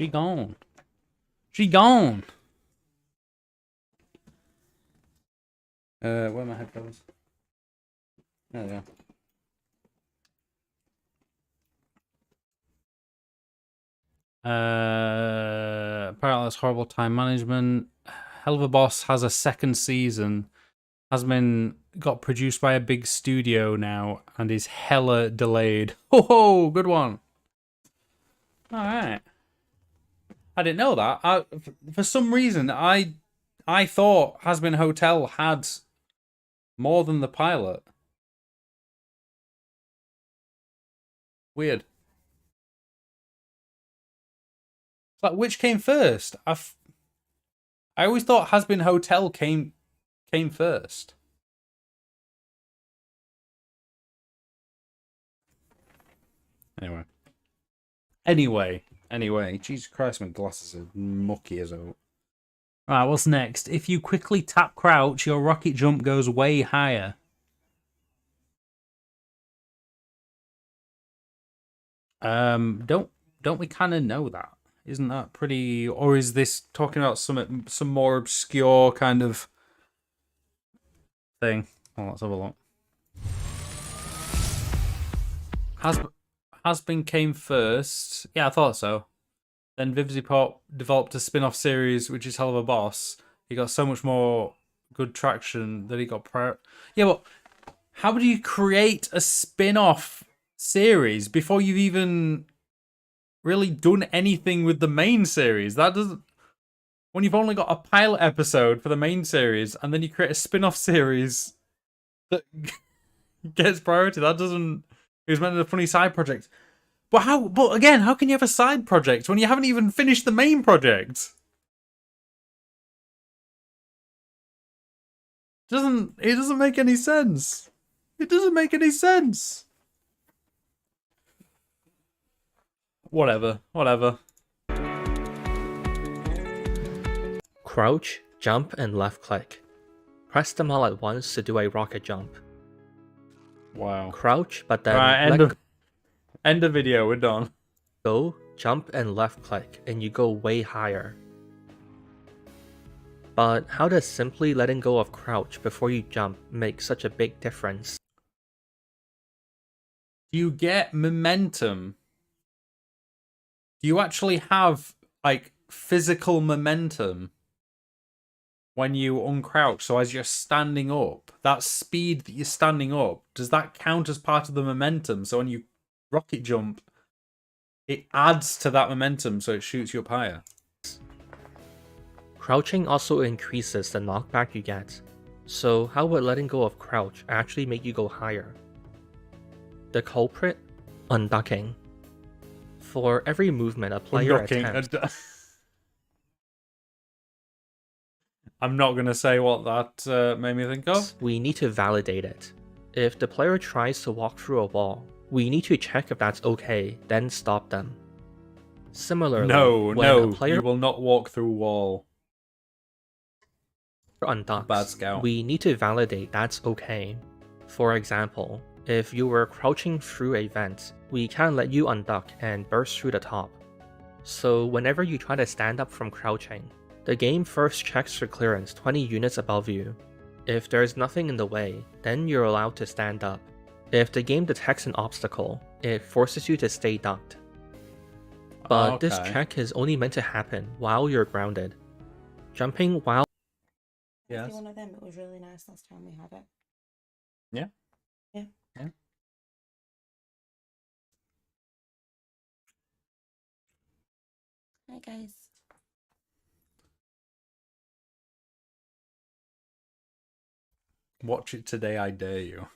She gone. She gone. Where are my headphones? There they are. Apparently that's horrible time management. Hell of a Boss has a second season. Has been got produced by a big studio now and is hella delayed. Ho, good one. All right. I didn't know that. For some reason, I thought Has Been Hotel had more than the pilot. Weird. Like, which came first? I always thought Has Been Hotel came first. Anyway, Jesus Christ, my glasses are mucky as hell. Right, what's next? If you quickly tap crouch, your rocket jump goes way higher. Don't we kind of know that? Isn't that pretty? Or is this talking about some more obscure kind of thing? Oh, let's have a look. Has Been came first. Yeah, I thought so. Then Vivzy Pop developed a spin-off series, which is Hell of a Boss. He got so much more good traction that he got Yeah, but how do you create a spin-off series before you've even really done anything with the main series? That doesn't... When you've only got a pilot episode for the main series, and then you create a spin-off series that gets priority, that doesn't... It was meant as a funny side project. But how? But again, how can you have a side project when you haven't even finished the main project? It doesn't make any sense. It doesn't make any sense. Whatever. Crouch, jump, and left click. Press them all at once to do a rocket jump. Wow. Crouch, but then Right, end of video, we're done. go, jump, and left click, and you go way higher. But how does simply letting go of crouch before you jump make such a big difference? Do you get momentum? Do you actually have, like, physical momentum when you uncrouch? So as you're standing up, that speed that you're standing up, does that count as part of the momentum? So when you rocket jump, it adds to that momentum, so it shoots you up higher. Crouching also increases the knockback you get. So how would letting go of crouch actually make you go higher? The culprit? Unducking. For every movement a player attempts... I'm not going to say what that made me think of. We need to validate it. If the player tries to walk through a wall, we need to check if that's okay, then stop them. Similarly, no, you will not walk through a wall. Unducks, bad scout. We need to validate that's okay. For example, if you were crouching through a vent, we can't let you unduck and burst through the top. So whenever you try to stand up from crouching, the game first checks for clearance 20 units above you. If there's nothing in the way, then you're allowed to stand up. If the game detects an obstacle, it forces you to stay ducked. But this check is only meant to happen while you're grounded. Jumping while... Yes. One of them. It was really nice last time we had it. Yeah. Yeah. Hi guys. Watch it today, I dare you.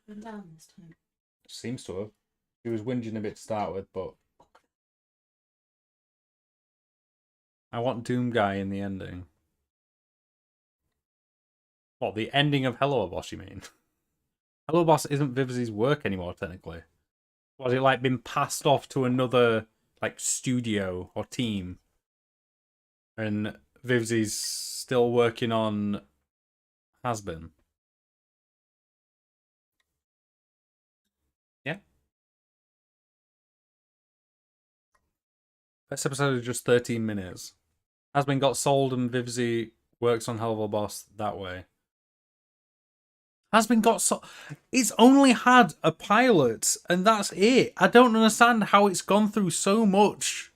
Been down this time. Seems to have. He was whinging a bit to start with, but I want Doom Guy in the ending. What, the ending of Hello Boss, you mean? Hello Boss isn't Vivzy's work anymore, technically. Was it like been passed off to another like studio or team? And Vivzy's still working on Has Been. Yeah. This episode is just 13 minutes. Has been got sold and Vivzy works on Hell of a Boss that way. Has been got so... It's only had a pilot and that's it. I don't understand how it's gone through so much.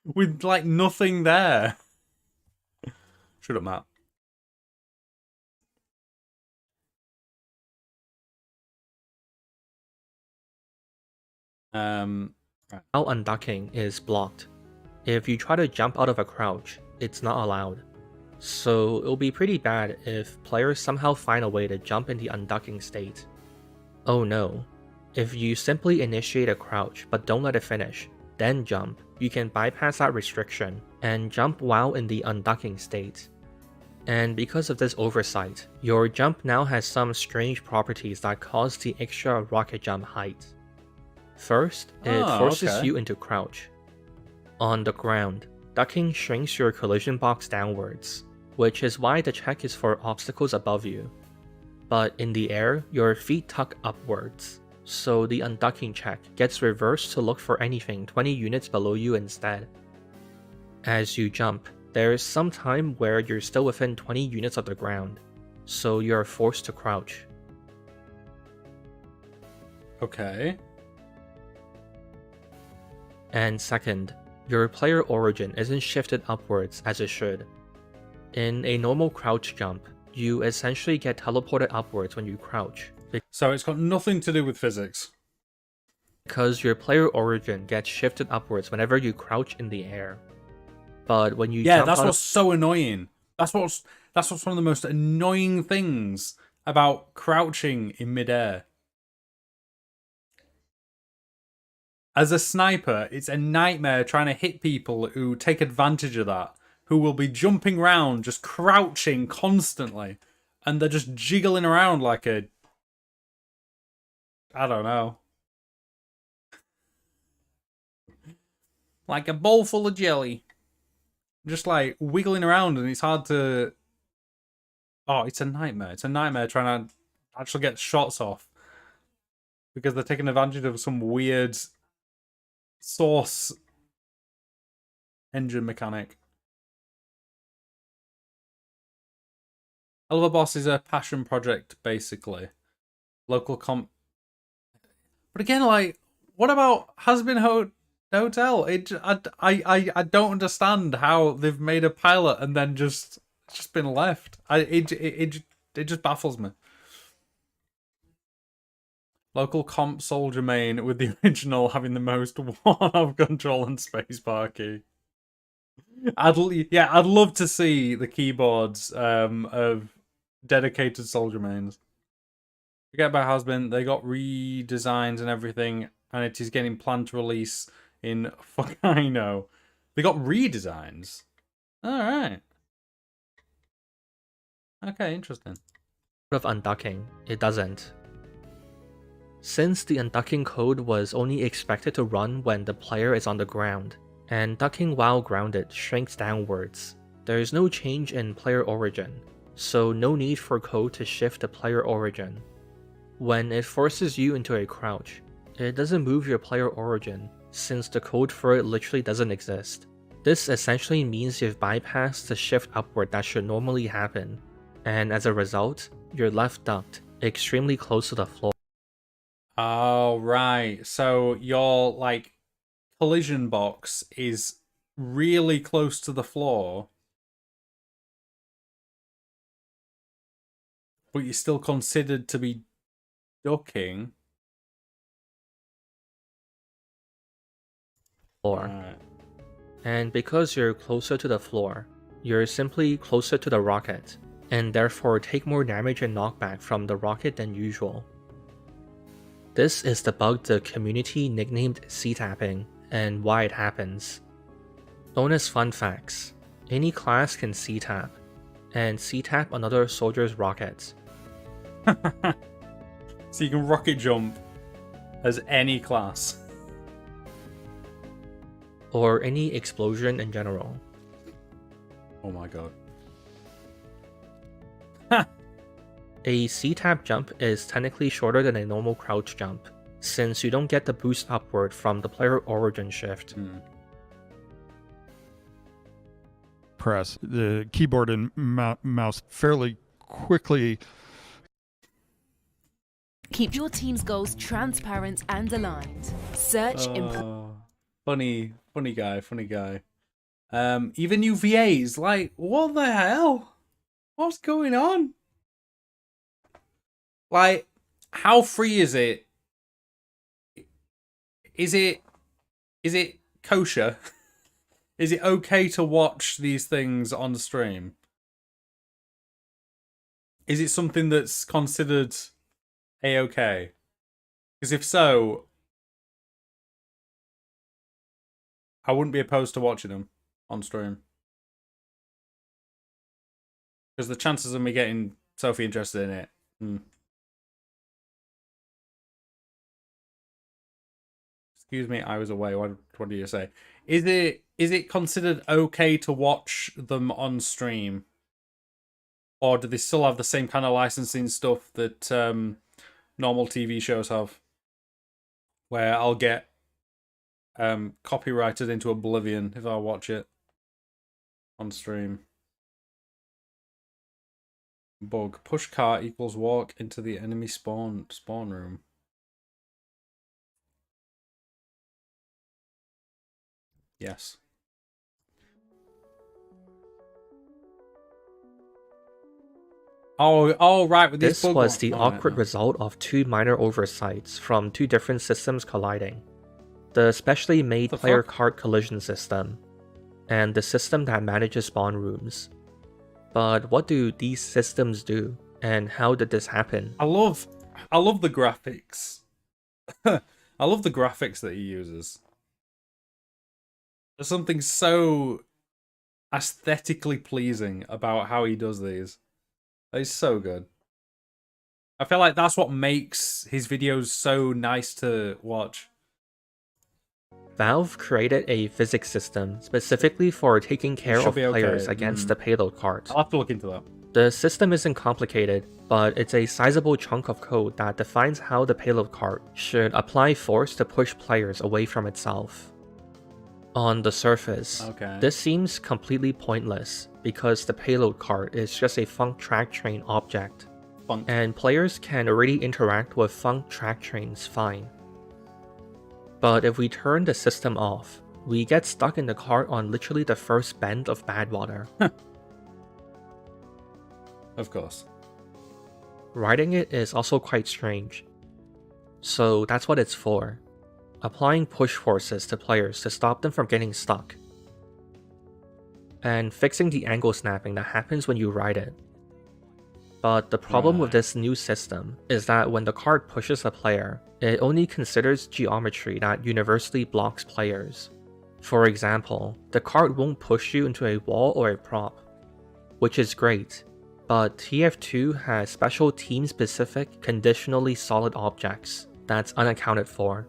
With like nothing there. Shut up, Matt. While unducking is blocked. If you try to jump out of a crouch, it's not allowed. So it'll be pretty bad if players somehow find a way to jump in the unducking state. Oh no. If you simply initiate a crouch but don't let it finish, then jump, you can bypass that restriction and jump while in the unducking state. And because of this oversight, your jump now has some strange properties that cause the extra rocket jump height. First, it forces you into crouch. On the ground, ducking shrinks your collision box downwards, which is why the check is for obstacles above you. But in the air, your feet tuck upwards, so the unducking check gets reversed to look for anything 20 units below you instead. As you jump, there's some time where you're still within 20 units of the ground, so you're forced to crouch. Okay. And second, your player origin isn't shifted upwards as it should. In a normal crouch jump, you essentially get teleported upwards when you crouch. So it's got nothing to do with physics. Because your player origin gets shifted upwards whenever you crouch in the air. But when you jump that's what's so annoying. That's what's one of the most annoying things about crouching in midair. As a sniper, it's a nightmare trying to hit people who take advantage of that, who will be jumping around, just crouching constantly, and they're just jiggling around like a... I don't know. Like a bowl full of jelly. Just like wiggling around, and it's hard to... Oh, it's a nightmare. It's a nightmare trying to actually get shots off. Because they're taking advantage of some weird source engine mechanic. Hell of a Boss is a passion project, basically. Local comp... But again, like, what about Has-Been Hotel? I don't understand how they've made a pilot and then it's just been left. It just baffles me. Local comp Soldier Main with the original having the most one-off control and spacebar key. I'd love to see the keyboards of dedicated Soldier Mains. Forget about Has-Been, they got redesigns and everything, and it is getting planned to release in fuck I know. They got redesigns. Alright. Okay, interesting. of unducking, it doesn't. Since the unducking code was only expected to run when the player is on the ground, and ducking while grounded shrinks downwards, there is no change in player origin, so no need for code to shift the player origin. When it forces you into a crouch, it doesn't move your player origin, since the code for it literally doesn't exist. This essentially means you've bypassed the shift upward that should normally happen, and as a result, you're left ducked extremely close to the floor. Oh, right. So your, like, collision box is really close to the floor, but you're still considered to be ducking. Right. And because you're closer to the floor, you're simply closer to the rocket, and therefore take more damage and knockback from the rocket than usual. This is the bug the community nicknamed C-tapping, and why it happens. Bonus fun facts: any class can C-tap, and C-tap another soldier's rocket. So you can rocket jump as any class. Or any explosion in general. Oh my god. A C-tap jump is technically shorter than a normal crouch jump, since you don't get the boost upward from the player origin shift. Press the keyboard and mouse fairly quickly. Keep your team's goals transparent and aligned. Search Funny guy. Even UVAs, like, what the hell? What's going on? Like, how free is it? Is it kosher? Is it okay to watch these things on the stream? Is it something that's considered a-okay? Because if so, I wouldn't be opposed to watching them on stream. Because the chances of me getting Sophie interested in it. Excuse me, I was away. What do you say? Is it considered okay to watch them on stream? Or do they still have the same kind of licensing stuff that normal TV shows have? Where I'll get copyrighted into oblivion if I watch it on stream. Bug. Push cart equals walk into the enemy spawn room. Yes. Oh, right. With This these bug was the ones. awkward result of two minor oversights from two different systems colliding. The specially made player cart collision system, and the system that manages spawn rooms. But what do these systems do, and how did this happen? I love the graphics. I love the graphics that he uses. There's something so aesthetically pleasing about how he does these. It's so good. I feel like that's what makes his videos so nice to watch. Valve created a physics system specifically for taking care of players against the payload cart. I'll have to look into that. The system isn't complicated, but it's a sizable chunk of code that defines how the payload cart should apply force to push players away from itself. On the surface, this seems completely pointless because the payload cart is just a func track train object, and players can already interact with func track trains fine. But if we turn the system off, we get stuck in the cart on literally the first bend of Badwater. Of course. Riding it is also quite strange. So that's what it's for. Applying push forces to players to stop them from getting stuck. And fixing the angle snapping that happens when you ride it. But the problem with this new system is that when the cart pushes a player, it only considers geometry that universally blocks players. For example, the cart won't push you into a wall or a prop, which is great, but TF2 has special team-specific conditionally solid objects that's unaccounted for.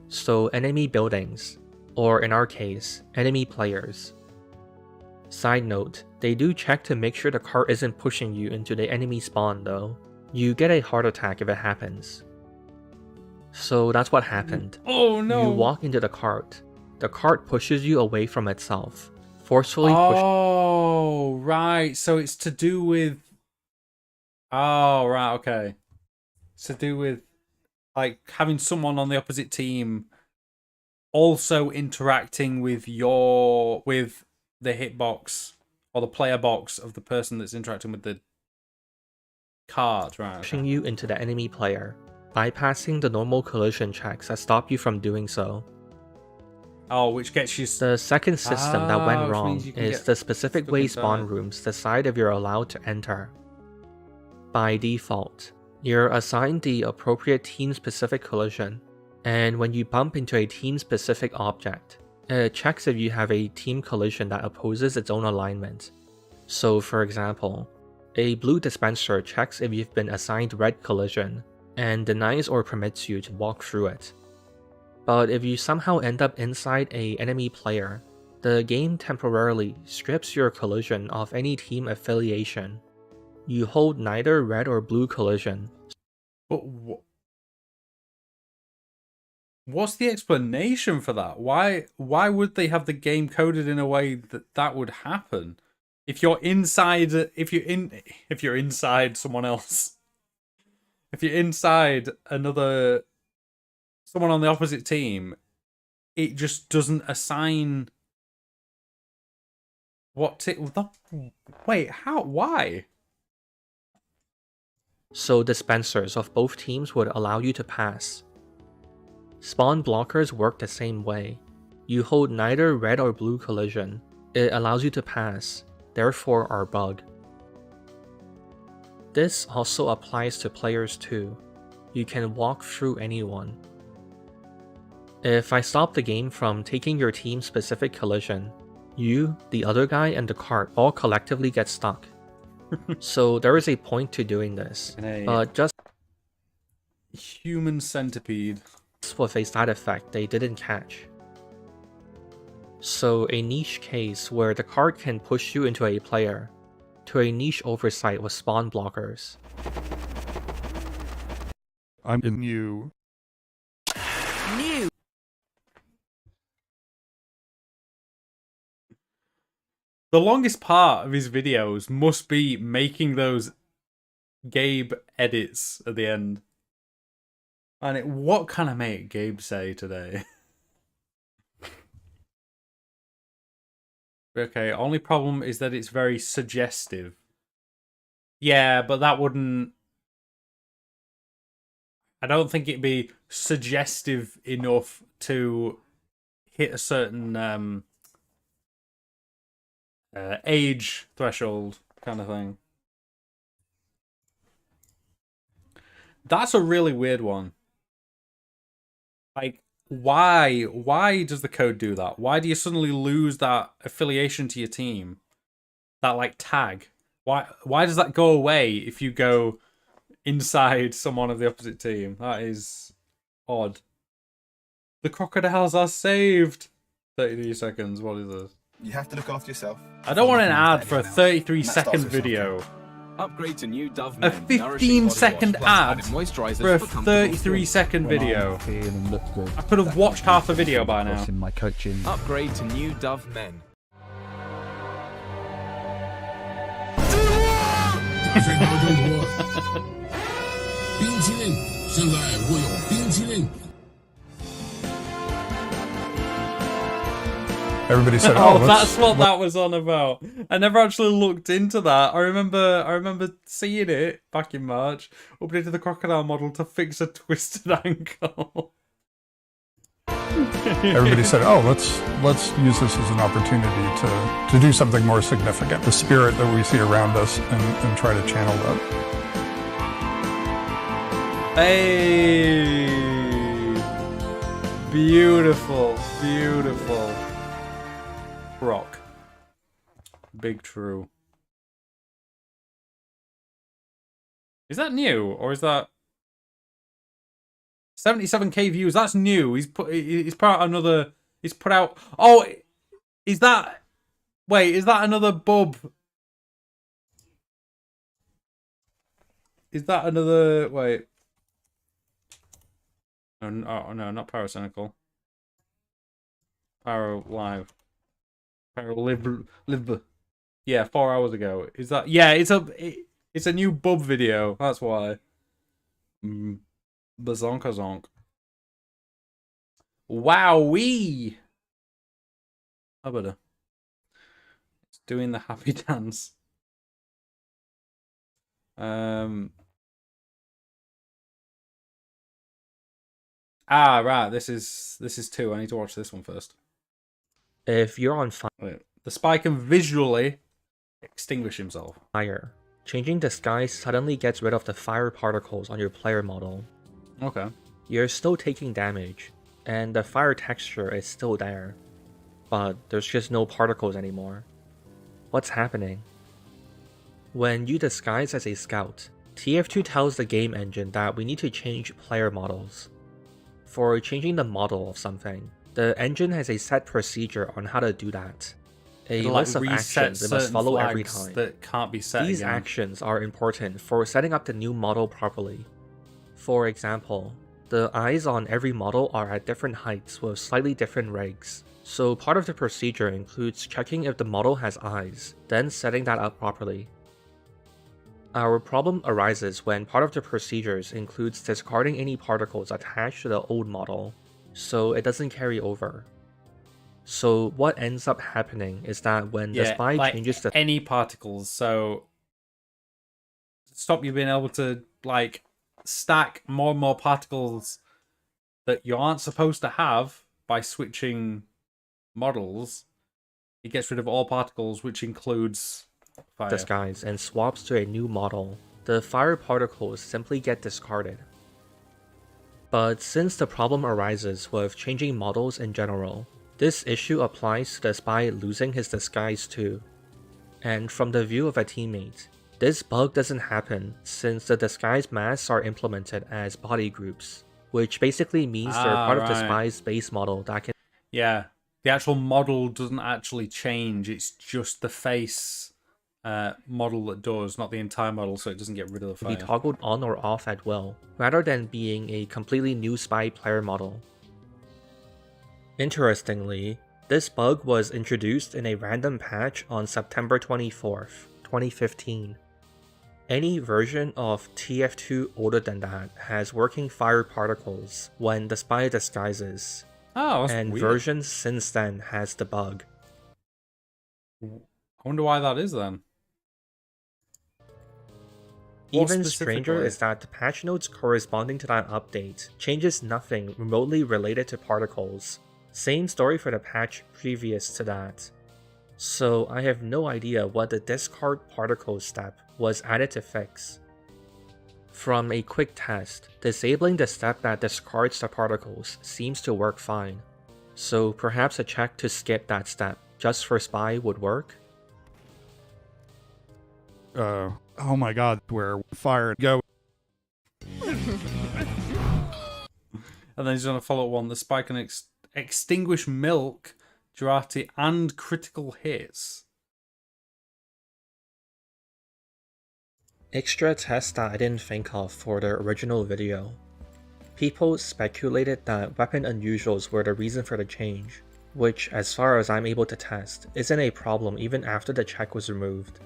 So enemy buildings, or in our case, enemy players. Side note, they do check to make sure the cart isn't pushing you into the enemy spawn though. You get a heart attack if it happens. So that's what happened. Oh no! You walk into the cart pushes you away from itself, forcefully pushing. Oh, right. So it's to do with... Oh, right, okay. It's to do with, like, having someone on the opposite team also interacting with the hitbox or the player box of the person that's interacting with the card, right? Pushing you into the enemy player, bypassing the normal collision checks that stop you from doing so. Oh, which gets you... The second system that went wrong is the specific way spawn inside. rooms decide if you're allowed to enter. By default, you're assigned the appropriate team-specific collision, and when you bump into a team-specific object, it checks if you have a team collision that opposes its own alignment. So for example, a blue dispenser checks if you've been assigned red collision, and denies or permits you to walk through it. But if you somehow end up inside an enemy player, the game temporarily strips your collision of any team affiliation. You hold neither red or blue collision. But What's the explanation for that? Why would they have the game coded in a way that that would happen? If you're inside, if you're inside someone else, if you're inside someone on the opposite team, it just doesn't assign wait, how? Why? So dispensers of both teams would allow you to pass. Spawn blockers work the same way. You hold neither red or blue collision. It allows you to pass, therefore are bug. This also applies to players too. You can walk through anyone. If I stop the game from taking your team's specific collision, you, the other guy, and the cart all collectively get stuck. So there is a point to doing this, but just Human centipede. with a side effect they didn't catch. So a niche case where the cart can push you into a player, to a niche oversight with spawn blockers. I'm in you. New. The longest part of his videos must be making those Gabe edits at the end. And what can I make Gabe say today? Okay, only problem is that it's very suggestive. Yeah, but that wouldn't... I don't think it'd be suggestive enough to hit a certain age threshold kind of thing. That's a really weird one. Like, why does the code do that? Why do you suddenly lose that affiliation to your team? That like tag? Why does that go away if you go inside someone of the opposite team? That is odd. The crocodiles are saved. 33 seconds. What is this? You have to look after yourself. I don't want an ad for a 33-second video. Upgrade to new Dove A Men. 15-second ad for a 33-second video. I could have watched half the video by now. In my coaching. Upgrade to new Dove Men. 冰淇淋，现在我有冰淇淋。 Everybody said, "Oh, let's, that's what that was on about." I never actually looked into that. I remember seeing it back in March. Updated the crocodile model to fix a twisted ankle. Everybody said, "Oh, let's use this as an opportunity to do something more significant. The spirit that we see around us, and try to channel that." Hey, beautiful, beautiful. Rock. Big true. Is that new or is that 77k views? That's new. He's put out another. He's put out. Oh, is that? Wait, is that another bub? Is that another? Wait. Oh no, not Paracynical. Pyro Live. Live. Yeah, 4 hours ago. Is that? Yeah, it's a new bub video. That's why. Bazonkazonk. Wowee. How about it? It's doing the happy dance. Right. This is 2. I need to watch this one first. If you're on Wait, the spy can visually extinguish himself. fire, changing disguise suddenly gets rid of the fire particles on your player model. Okay. You're still taking damage, and the fire texture is still there, but there's just no particles anymore. What's happening? When you disguise as a scout, TF2 tells the game engine that we need to change player models. For changing the model of something, the engine has a set procedure on how to do that. A It'll, list like, of reset actions it must certain follow every flags time. that can't be set These again. actions are important for setting up the new model properly. For example, The eyes on every model are at different heights with slightly different rigs. So part of the procedure includes checking if the model has eyes, then setting that up properly. Our problem arises when part of the procedures includes discarding any particles attached to the old model, so it doesn't carry over. So what ends up happening is that when the spy like changes the any particles, so stop you being able to like stack more and more particles that you aren't supposed to have by switching models, it gets rid of all particles, which includes fire. disguise and swaps to a new model, the fire particles simply get discarded. But since the problem arises with changing models in general, this issue applies to the spy losing his disguise too. And from the view of a teammate, this bug doesn't happen since the disguise masks are implemented as body groups, which basically means they're part of the spy's base model that can the actual model doesn't actually change, it's just the face model that does, not the entire model, so it doesn't get rid of the fire. be toggled on or off at will, rather than being a completely new spy player model. Interestingly, this bug was introduced in a random patch on September 24th, 2015. Any version of TF2 older than that has working fire particles when the spy disguises, and weird. versions since then has the bug. I wonder why that is then. Even stranger is that the patch notes corresponding to that update changes nothing remotely related to particles. Same story for the patch previous to that. So I have no idea what the discard particles step was added to fix. From a quick test, disabling the step that discards the particles seems to work fine. So perhaps a check to skip that step just for spy would work? Oh my god, where fire go. And then he's going to follow up one. The spy can extinguish milk, durati, and critical hits. Extra test that I didn't think of for the original video. People speculated that weapon unusuals were the reason for the change, which as far as I'm able to test, isn't a problem even after the check was removed.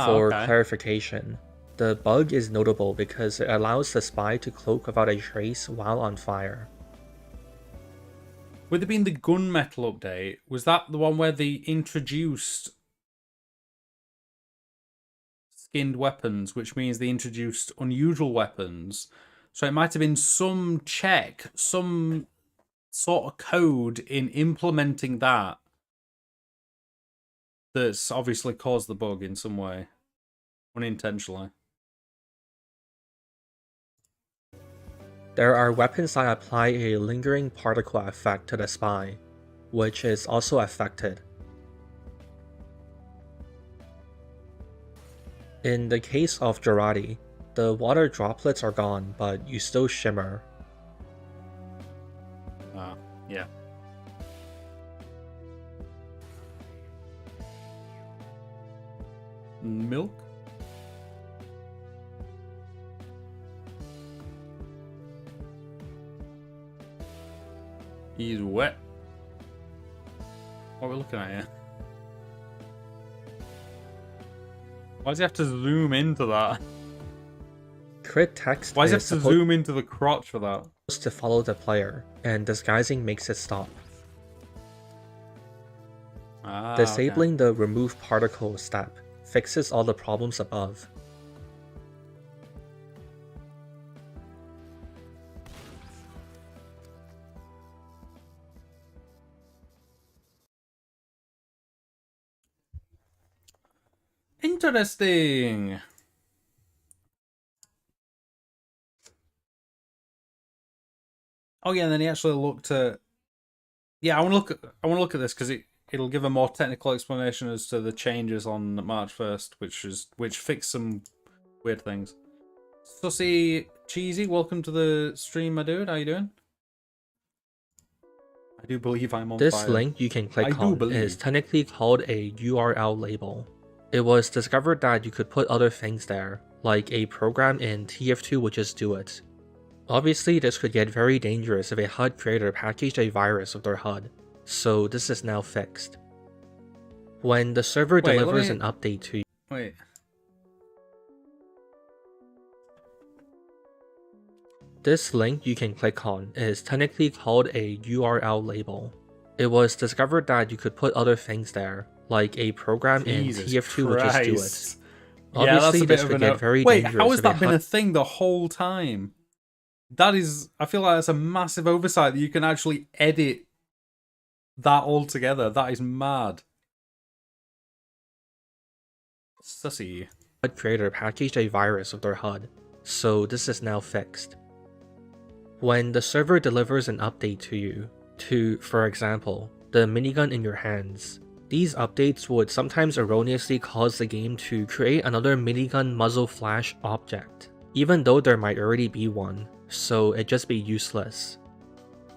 For clarification, the bug is notable because it allows the spy to cloak without a trace while on fire. With it being the gunmetal update, was that the one where they introduced skinned weapons, which means they introduced unusual weapons? So it might have been some check, some sort of code in implementing that that's obviously caused the bug in some way, unintentionally. There are weapons that apply a lingering particle effect to the spy, which is also affected. In the case of Jarati, the water droplets are gone, but you still shimmer. Yeah. Milk? He's wet. What are we looking at here? Why does he have to zoom into that? Crit text Why does he is have to zoom into the crotch for that? supposed to follow the player, and disguising makes it stop. Disabling the remove particle step fixes all the problems above. Interesting. Oh yeah, and then he actually looked at. Yeah, I want to look at this because it'll give a more technical explanation as to the changes on March 1st, which fix some weird things. Sussy Cheesy, welcome to the stream, my dude. How you doing? I do believe I'm on This fire. link you can click I do on believe. is technically called a URL label. It was discovered that you could put other things there, like a program in TF2 would just do it. Obviously, this could get very dangerous if a HUD creator packaged a virus with their HUD, so this is now fixed. When the server delivers an update to you, Wait. this link you can click on is technically called a URL label. It was discovered that you could put other things there, like a program Jesus in TF2 would just do it. Christ. Obviously, that's a this bit of could a get very Wait, dangerous. how has if a that been HUD a thing the whole time? That is, I feel like that's a massive oversight that you can actually edit that all together. That is mad. Sussy. HUD creator packaged a virus with their HUD, so this is now fixed. When the server delivers an update to you, to, for example, the minigun in your hands, these updates would sometimes erroneously cause the game to create another minigun muzzle flash object, even though there might already be one, so it'd just be useless.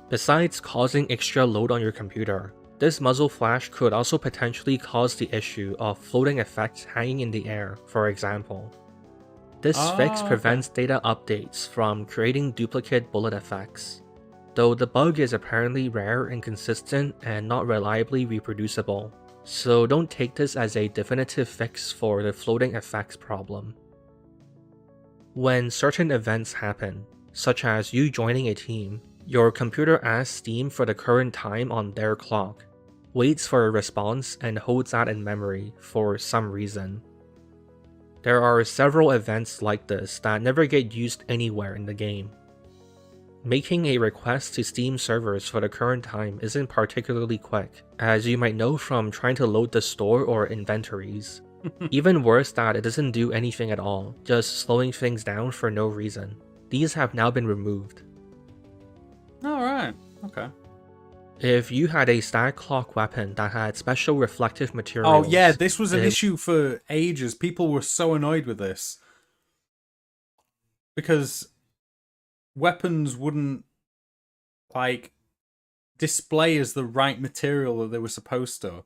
Besides causing extra load on your computer, this muzzle flash could also potentially cause the issue of floating effects hanging in the air, for example. This fix prevents data updates from creating duplicate bullet effects, though the bug is apparently rare, inconsistent, and not reliably reproducible, so don't take this as a definitive fix for the floating effects problem. When certain events happen, such as you joining a team, your computer asks Steam for the current time on their clock, waits for a response, and holds that in memory for some reason. There are several events like this that never get used anywhere in the game. Making a request to Steam servers for the current time isn't particularly quick, as you might know from trying to load the store or inventories. Even worse that it doesn't do anything at all, just slowing things down for no reason. These have now been removed. Alright, okay. If you had a static clock weapon that had special reflective materials... Oh yeah, this was an issue for ages. People were so annoyed with this. Because weapons wouldn't, like, display as the right material that they were supposed to.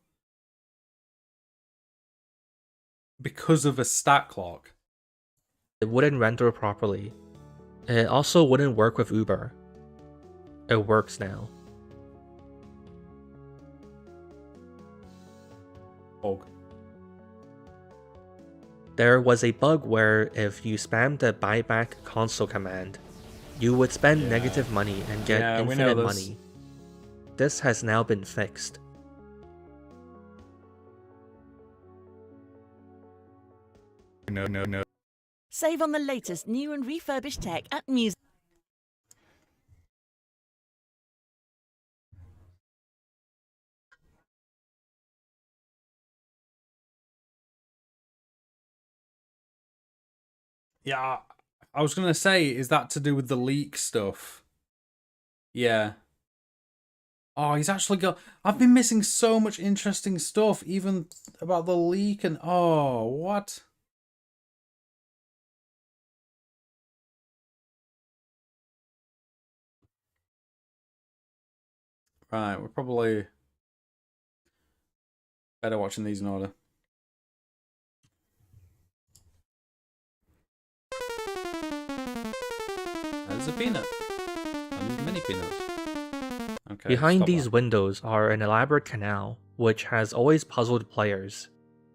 Because of a stat clock. It wouldn't render properly. It also wouldn't work with Uber. It works now. There was a bug where if you spammed the buyback console command, you would spend negative money and get infinite money. This has now been fixed. No. Save on the latest new and refurbished tech at Music. Yeah, I was going to say, is that to do with the leak stuff? Yeah. Oh, he's actually got... I've been missing so much interesting stuff, even about the leak and... Oh, what? Right, we're probably better watching these in order. There's a peanut. And there's many peanuts. Okay, Behind these windows are an elaborate canal, which has always puzzled players.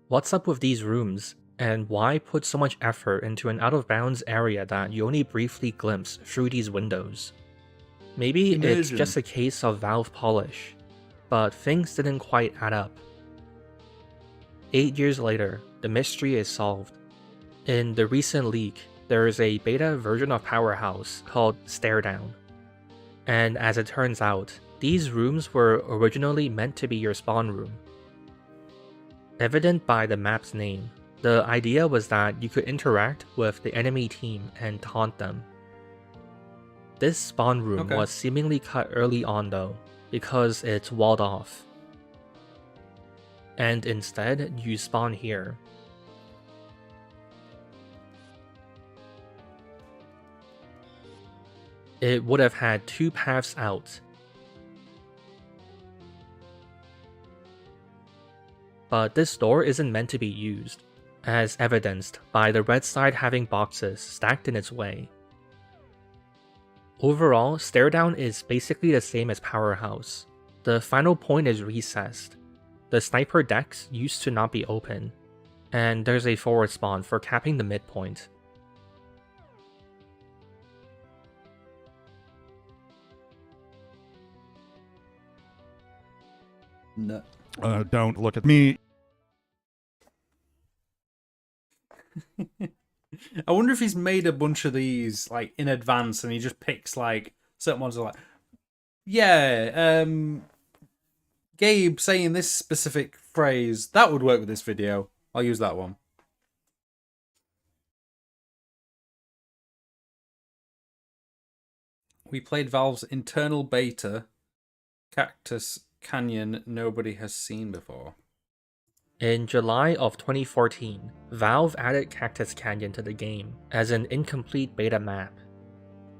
What's up with these rooms, and why put so much effort into an out-of-bounds area that you only briefly glimpse through these windows? Maybe it's just a case of Valve polish, but things didn't quite add up. 8 years later, the mystery is solved. In the recent leak, there is a beta version of Powerhouse called Stare Down. And as it turns out, these rooms were originally meant to be your spawn room. Evident by the map's name, the idea was that you could interact with the enemy team and taunt them. This spawn room was seemingly cut early on though, because it's walled off. And instead, you spawn here. It would have had two paths out. but this door isn't meant to be used, as evidenced by the red side having boxes stacked in its way. Overall, Stairdown is basically the same as Powerhouse. The final point is recessed. The sniper decks used to not be open, and there's a forward spawn for capping the midpoint. No. Don't look at me. I wonder if he's made a bunch of these like in advance and he just picks like certain ones are like, yeah, Gabe saying this specific phrase, that would work with this video. I'll use that one. We played Valve's internal beta, Cactus Canyon, nobody has seen before. In July of 2014, Valve added Cactus Canyon to the game as an incomplete beta map.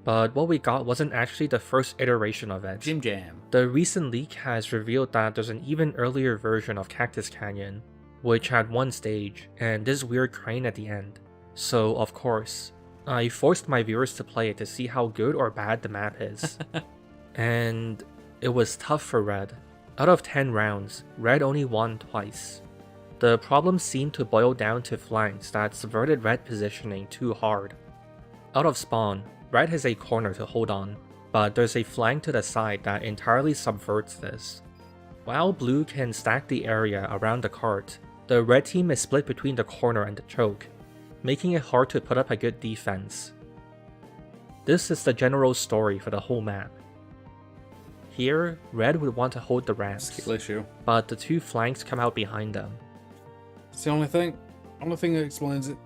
But what we got wasn't actually the first iteration of it. Jim Jam. The recent leak has revealed that there's an even earlier version of Cactus Canyon, which had one stage and this weird crane at the end. So of course, I forced my viewers to play it to see how good or bad the map is. And it was tough for Red. Out of 10 rounds, Red only won twice. The problem seemed to boil down to flanks that subverted Red positioning too hard. Out of spawn, Red has a corner to hold on, but there's a flank to the side that entirely subverts this. While Blue can stack the area around the cart, the Red team is split between the corner and the choke, making it hard to put up a good defense. This is the general story for the whole map. Here, Red would want to hold the ramps, Skill issue. but the two flanks come out behind them. It's the only thing that explains it.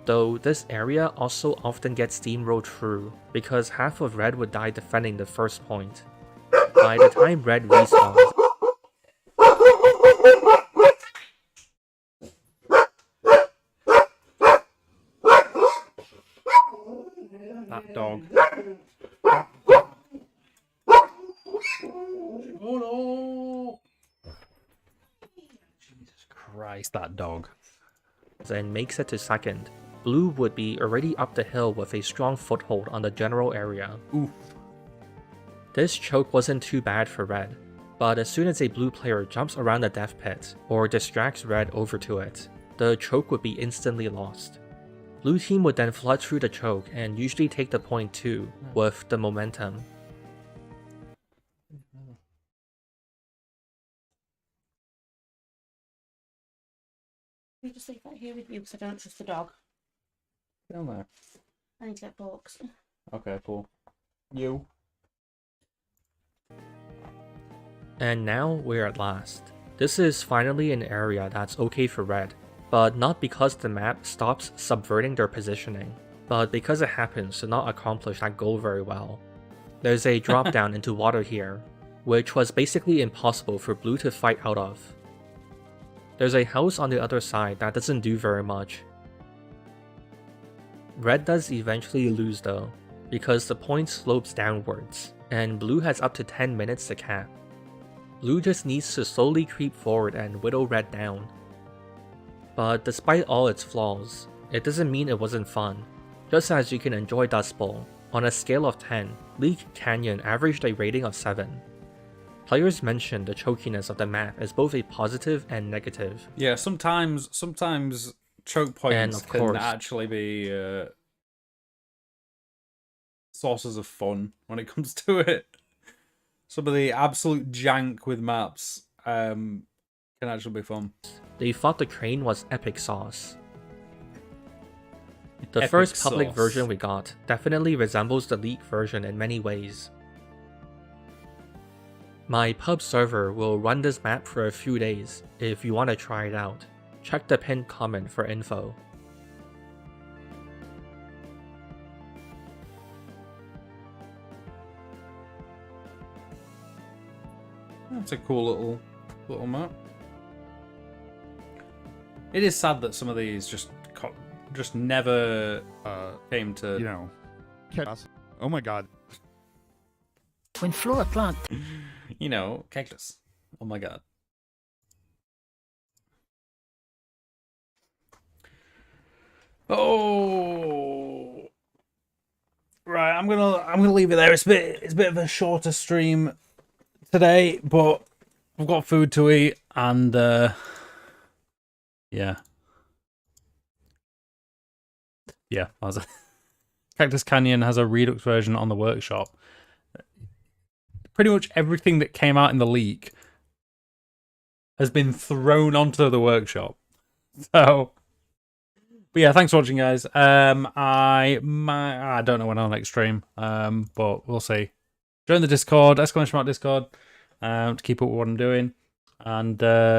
Though this area also often gets steamrolled through, because half of Red would die defending the first point. By the time Red respawns, That dog. Oh no! Jesus Christ, that dog. and makes it to second, Blue would be already up the hill with a strong foothold on the general area. Oof. This choke wasn't too bad for Red, but as soon as a Blue player jumps around the death pit or distracts Red over to it, the choke would be instantly lost. Blue team would then flood through the choke and usually take the point too, with the momentum. Can you just leave that here with you because I don't trust the dog. Down there. I need to get books. Okay, cool. You. And now we're at last. This is finally an area that's okay for Red, but not because the map stops subverting their positioning, but because it happens to not accomplish that goal very well. There's a drop down into water here, which was basically impossible for Blue to fight out of. There's a house on the other side that doesn't do very much. Red does eventually lose though, because the point slopes downwards, and Blue has up to 10 minutes to cap. Blue just needs to slowly creep forward and whittle Red down. But despite all its flaws, it doesn't mean it wasn't fun. Just as you can enjoy Dust Bowl, on a scale of 10, Leak Canyon averaged a rating of 7. Players mentioned the chokiness of the map as both a positive and negative. Yeah, sometimes choke points can course, actually be sources of fun when it comes to it. Some of the absolute jank with maps can actually be fun. They thought the crane was epic sauce. The Epic first public sauce. version we got definitely resembles the leaked version in many ways. My pub server will run this map for a few days if you want to try it out. Check the pinned comment for info. That's a cool little map. It is sad that some of these just never came to. You know, oh my god. When flora plant. You know, Cactus. Oh my god. Oh. Right, I'm gonna leave it there. It's a bit of a shorter stream today, but I've got food to eat and yeah. Yeah, Cactus Canyon has a Redux version on the workshop. Pretty much everything that came out in the leak has been thrown onto the workshop. So, but yeah, thanks for watching, guys. I don't know when I'll next stream, but we'll see. Join the Discord, !Discord, to keep up with what I'm doing, and